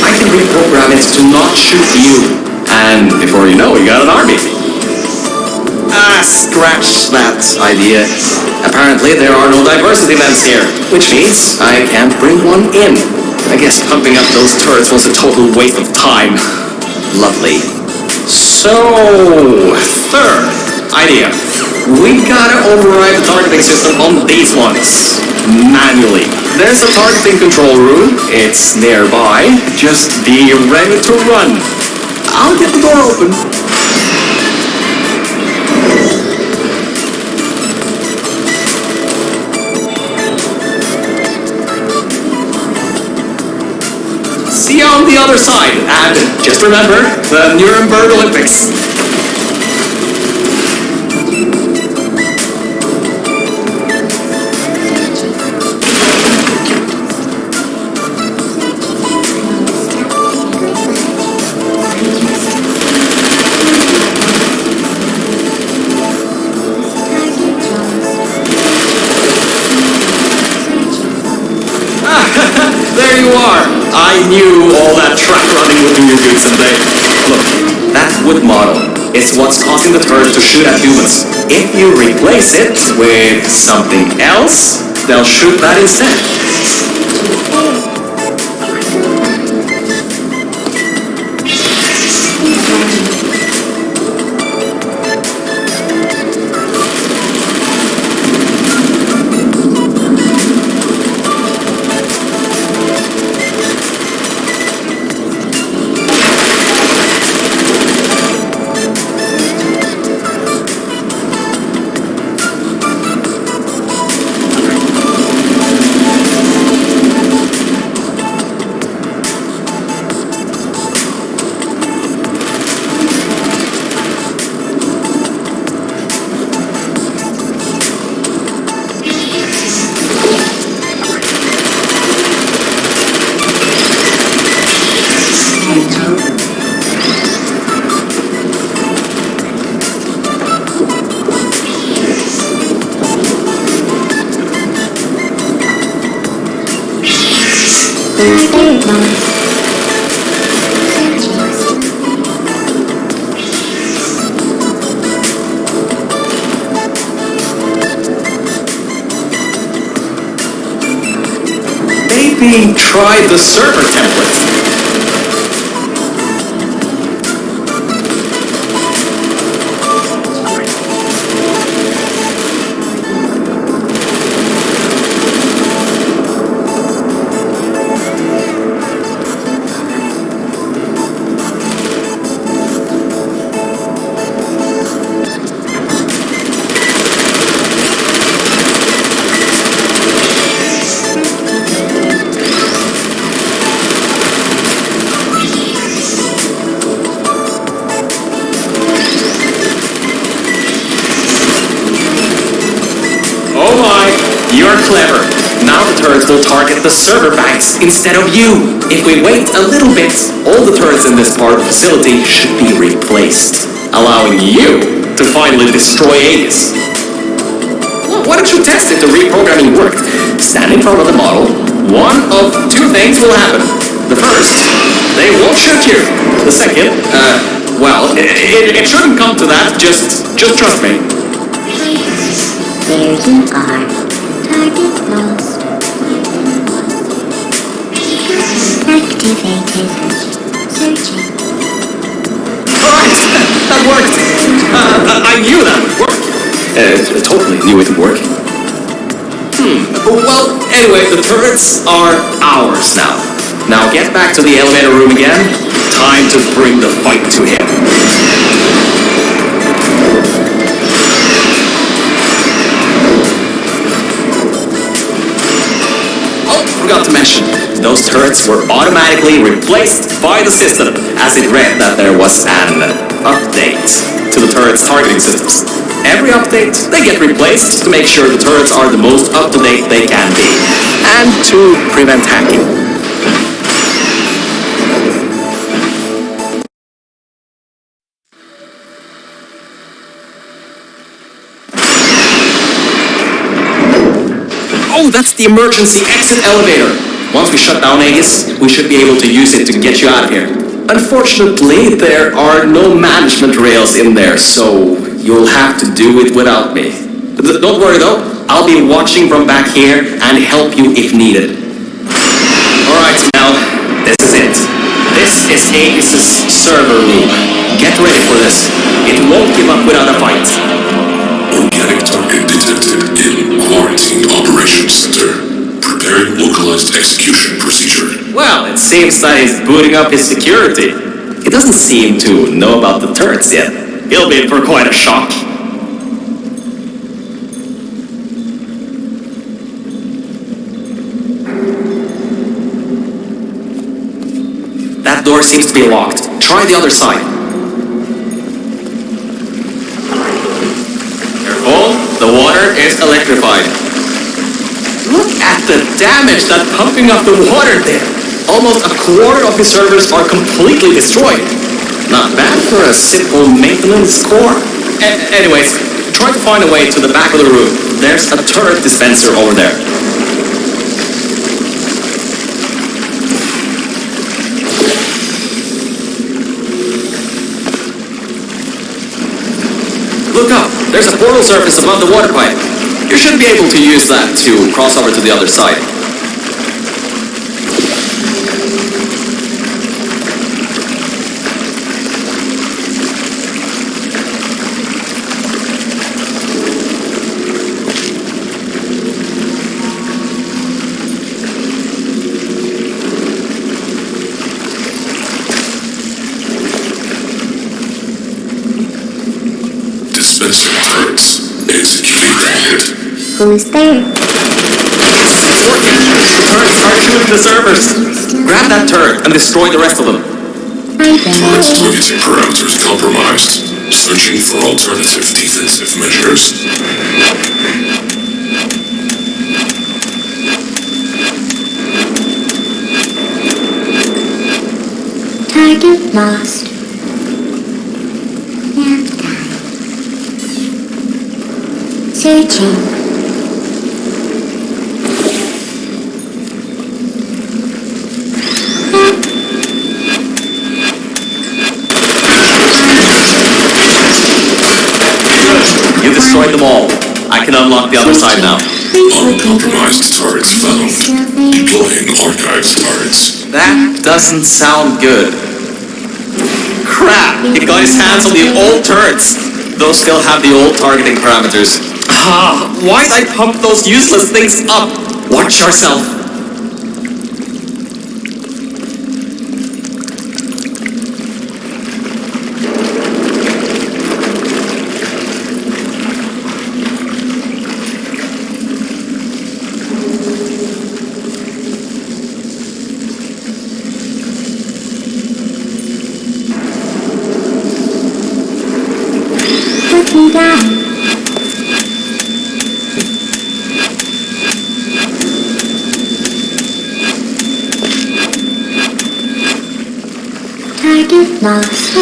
I can reprogram it to not shoot you. And before you know, you got an army. Scratch that idea. Apparently there are no diversity events here, which means I can't bring one in. I guess pumping up those turrets was a total waste of time. Lovely. So, third idea. we gotta override the targeting system on these ones manually. There's a targeting control room. It's nearby. Just be ready to run. I'll get the door open. See you on the other side, and just remember the Nuremberg Olympics. There you are! I knew all that track running would do you good someday. Look, that wood model is what's causing the turrets to shoot at humans. If you replace it with something else, they'll shoot that instead. Maybe try the server template. You're clever. Now the turrets will target the server banks instead of you. If we wait a little bit, all the turrets in this part of the facility should be replaced, allowing you to finally destroy Aegis. Well, why don't you test if the reprogramming worked? Stand in front of the model. One of two things will happen. The first, they won't shoot you. The second, well, it shouldn't come to that. Just trust me. There you are. Target lost. Activated. Searching. Alright, that worked. I knew that would work. Totally knew it would work. Well, anyway, the turrets are ours now. Now get back to the elevator room again. Time to bring the fight to him. Forgot to mention, those turrets were automatically replaced by the system, as it read that there was an update to the turrets' targeting systems. Every update, they get replaced to make sure the turrets are the most up-to-date they can be, and to prevent hacking. Oh, that's the emergency exit elevator. Once we shut down Aegis, we should be able to use it to get you out of here. Unfortunately, there are no management rails in there, so you'll have to do it without me. Don't worry though, I'll be watching from back here and help you if needed. Alright, now, this is it. This is Aegis' server room. Get ready for this. It won't give up without a fight. Okay. Operations Center. Preparing localized execution procedure. Well, it seems that he's booting up his security. He doesn't seem to know about the turrets yet. He'll be in for quite a shock. That door seems to be locked. Try the other side. Careful, the water is electrified. Look at the damage that's pumping up the water there. Almost a quarter of his servers are completely destroyed. Not bad for a simple maintenance core. Anyways, try to find a way to the back of the room. There's a turret dispenser over there. Look up, there's a portal surface above the water pipe. You should be able to use that to cross over to the other side. Dispenser turrets. Executed. Who's there? It's working! Turrets are shooting the servers! Grab that turret and destroy the rest of them. Turret targeting parameters compromised. Searching for alternative defensive measures. Target lost. Searching. You destroyed them all. I can unlock the other side now. Uncompromised turrets found. Deploying archives turrets. That doesn't sound good. Crap! He got his hands on the old turrets. Those still have the old targeting parameters. Why'd I pump those useless things up? Watch yourself. Put me down. Target lost.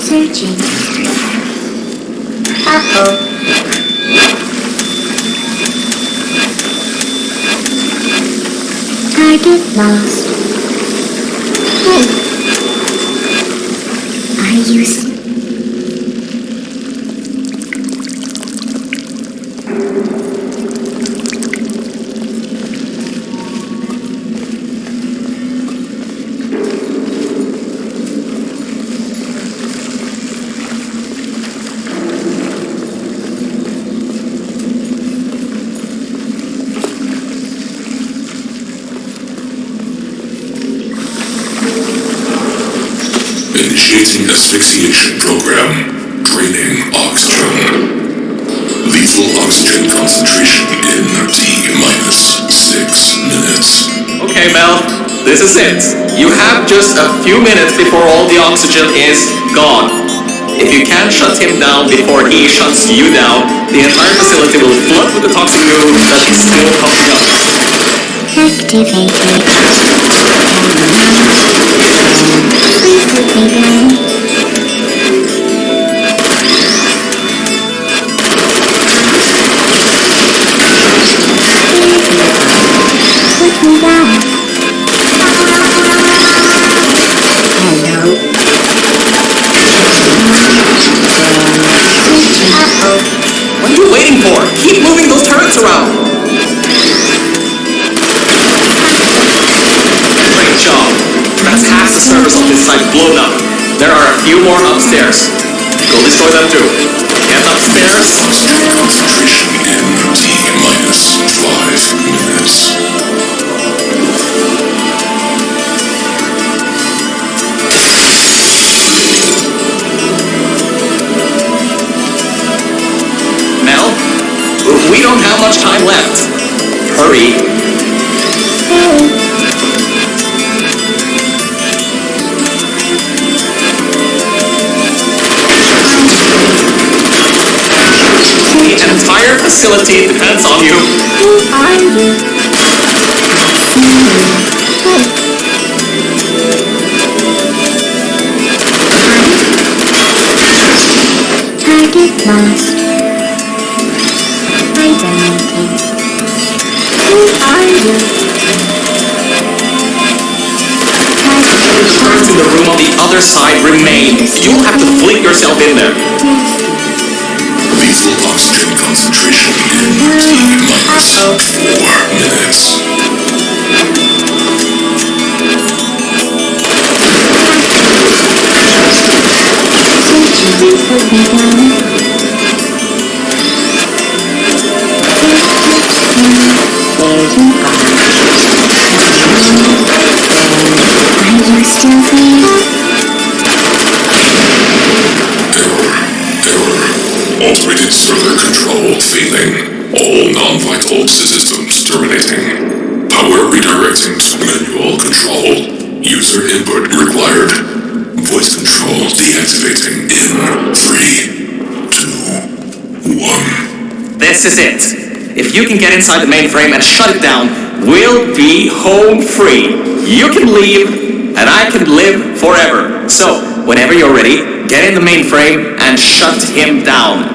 Searching. Uh-oh. Target lost. Are you Initiating asphyxiation program. Draining oxygen. Lethal oxygen concentration in T-6 minutes. Okay, Mel, this is it. You have just a few minutes before all the oxygen is gone. If you can't shut him down before he shuts you down, the entire facility will flood with the toxic goo that is still pumping up. activated? Please put me down. Put me down. Hello. Uh-oh. What are you waiting for? Keep moving those turrets around. Great job. That's half the servers on this side blown up. There are a few more upstairs. Go destroy them too. Get upstairs. Oxygen concentration in T-minus 5 minutes. Mel, we don't have much time left. Hurry. Hey. The entire facility depends on you. Who are you? Target lost. Identity. Who are you? Turrets in the room on the other side remain. You'll have to fling yourself in there. Lethal oxygen concentration in T-minus 4 minutes. Automated server control failing. All non-vital systems terminating. Power redirecting to manual control. User input required. Voice control deactivating in 3, 2, 1. This is it. If you can get inside the mainframe and shut it down, we'll be home free. You can leave, and I can live forever. So, whenever you're ready, get in the mainframe and shut him down.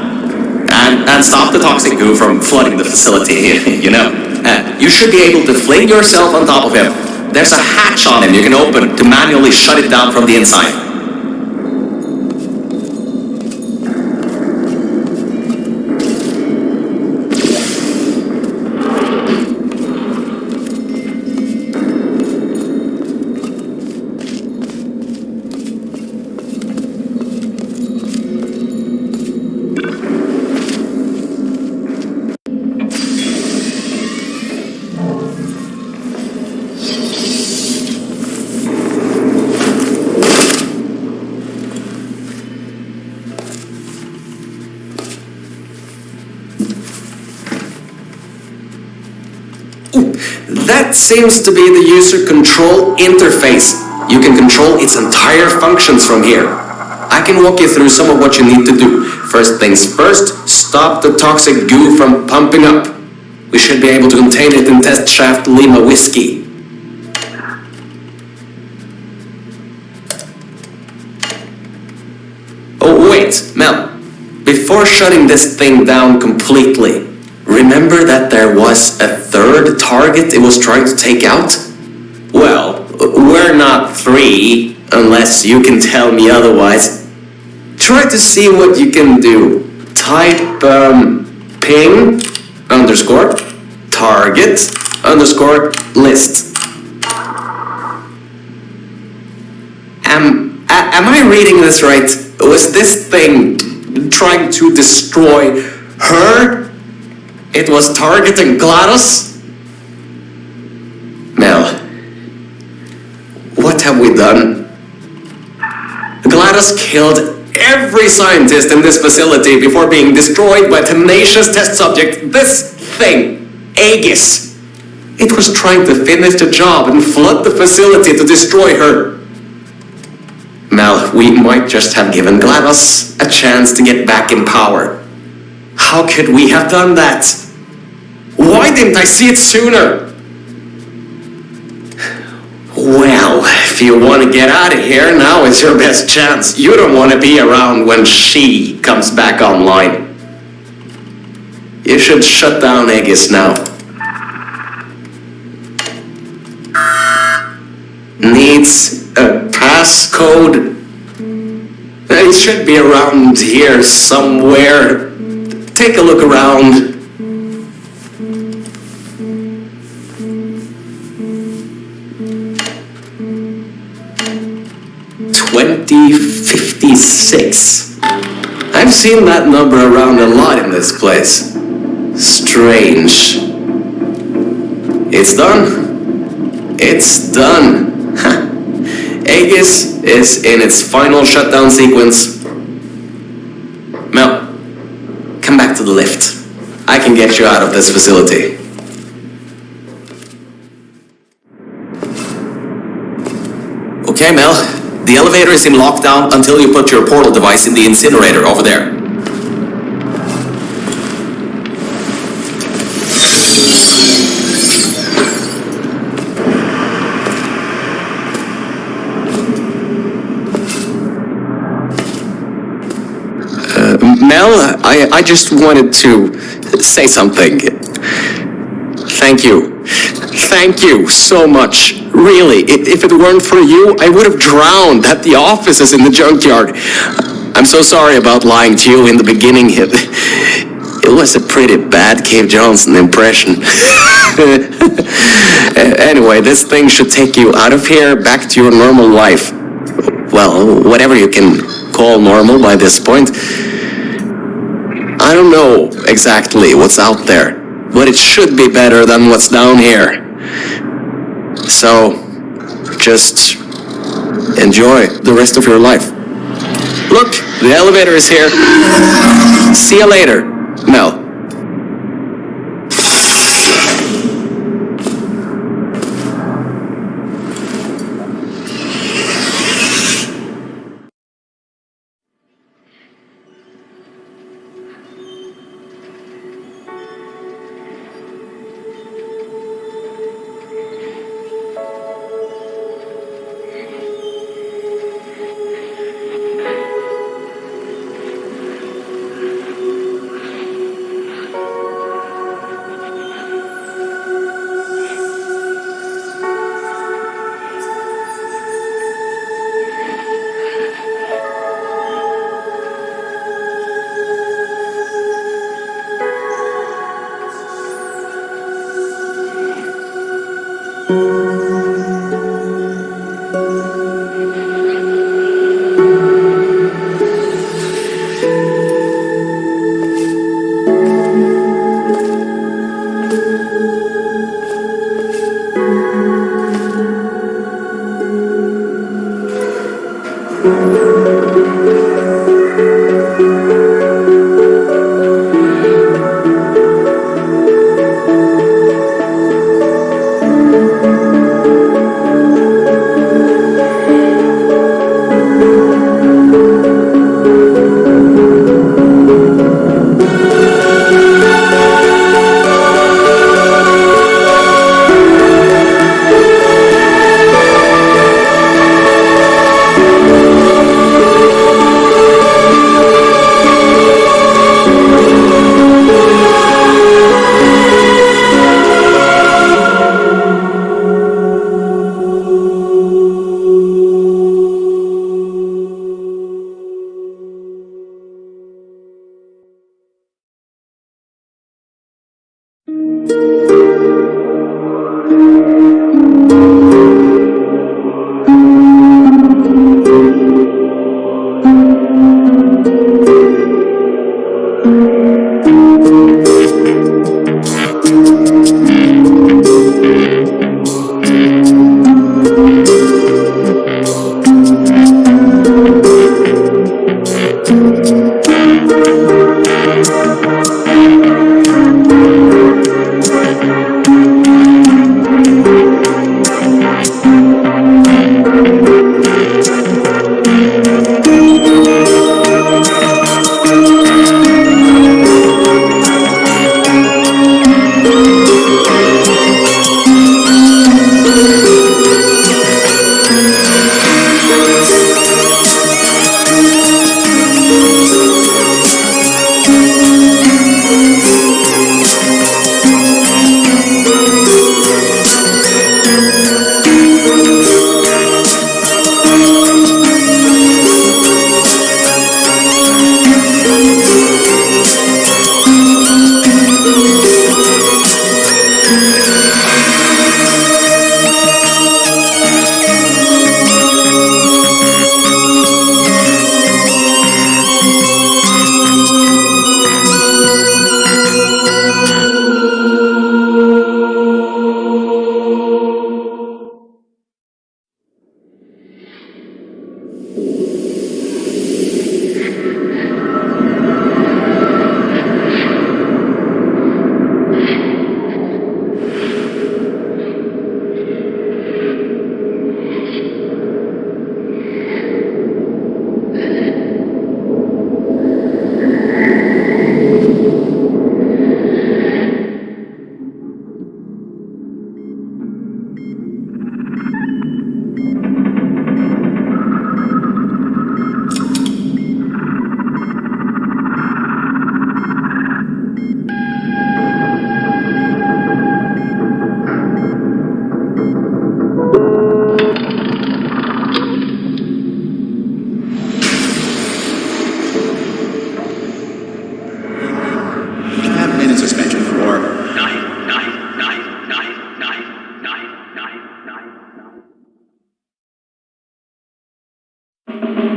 And stop the toxic goo from flooding the facility, you know. You should be able to fling yourself on top of him. There's a hatch on him you can open to manually shut it down from the inside. That seems to be the user control interface. You can control its entire functions from here. I can walk you through some of what you need to do. First things first, stop the toxic goo from pumping up. We should be able to contain it in test shaft Lima whiskey. Oh wait, Mel. Before shutting this thing down completely, remember that there was a third target it was trying to take out? Well, we're not three, unless you can tell me otherwise. Try to see what you can do. Type ping underscore target underscore list. Am I reading this right? Was this thing trying to destroy her? It was targeting GLaDOS? Mel, what have we done? GLaDOS killed every scientist in this facility before being destroyed by a tenacious test subject. This thing, Aegis. It was trying to finish the job and flood the facility to destroy her. Mel, we might just have given GLaDOS a chance to get back in power. How could we have done that? Why didn't I see it sooner? Well, if you want to get out of here, now is your best chance. You don't want to be around when she comes back online. You should shut down Aegis now. Needs a passcode. It should be around here somewhere. Take a look around. 2056. I've seen that number around a lot in this place. Strange. It's done. It's done. Aegis is in its final shutdown sequence. Mel, come back to the lift. I can get you out of this facility. Okay, Mel. The elevator is in lockdown until you put your portal device in the incinerator over there. Mel, I just wanted to say something. Thank you. Thank you so much. Really, if it weren't for you, I would have drowned at the offices in the junkyard. I'm so sorry about lying to you in the beginning. It was a pretty bad Cave Johnson impression. Anyway, this thing should take you out of here, back to your normal life. Well, whatever you can call normal by this point. I don't know exactly what's out there, but it should be better than what's down here. So, just enjoy the rest of your life. Look, the elevator is here. See you later, Mel.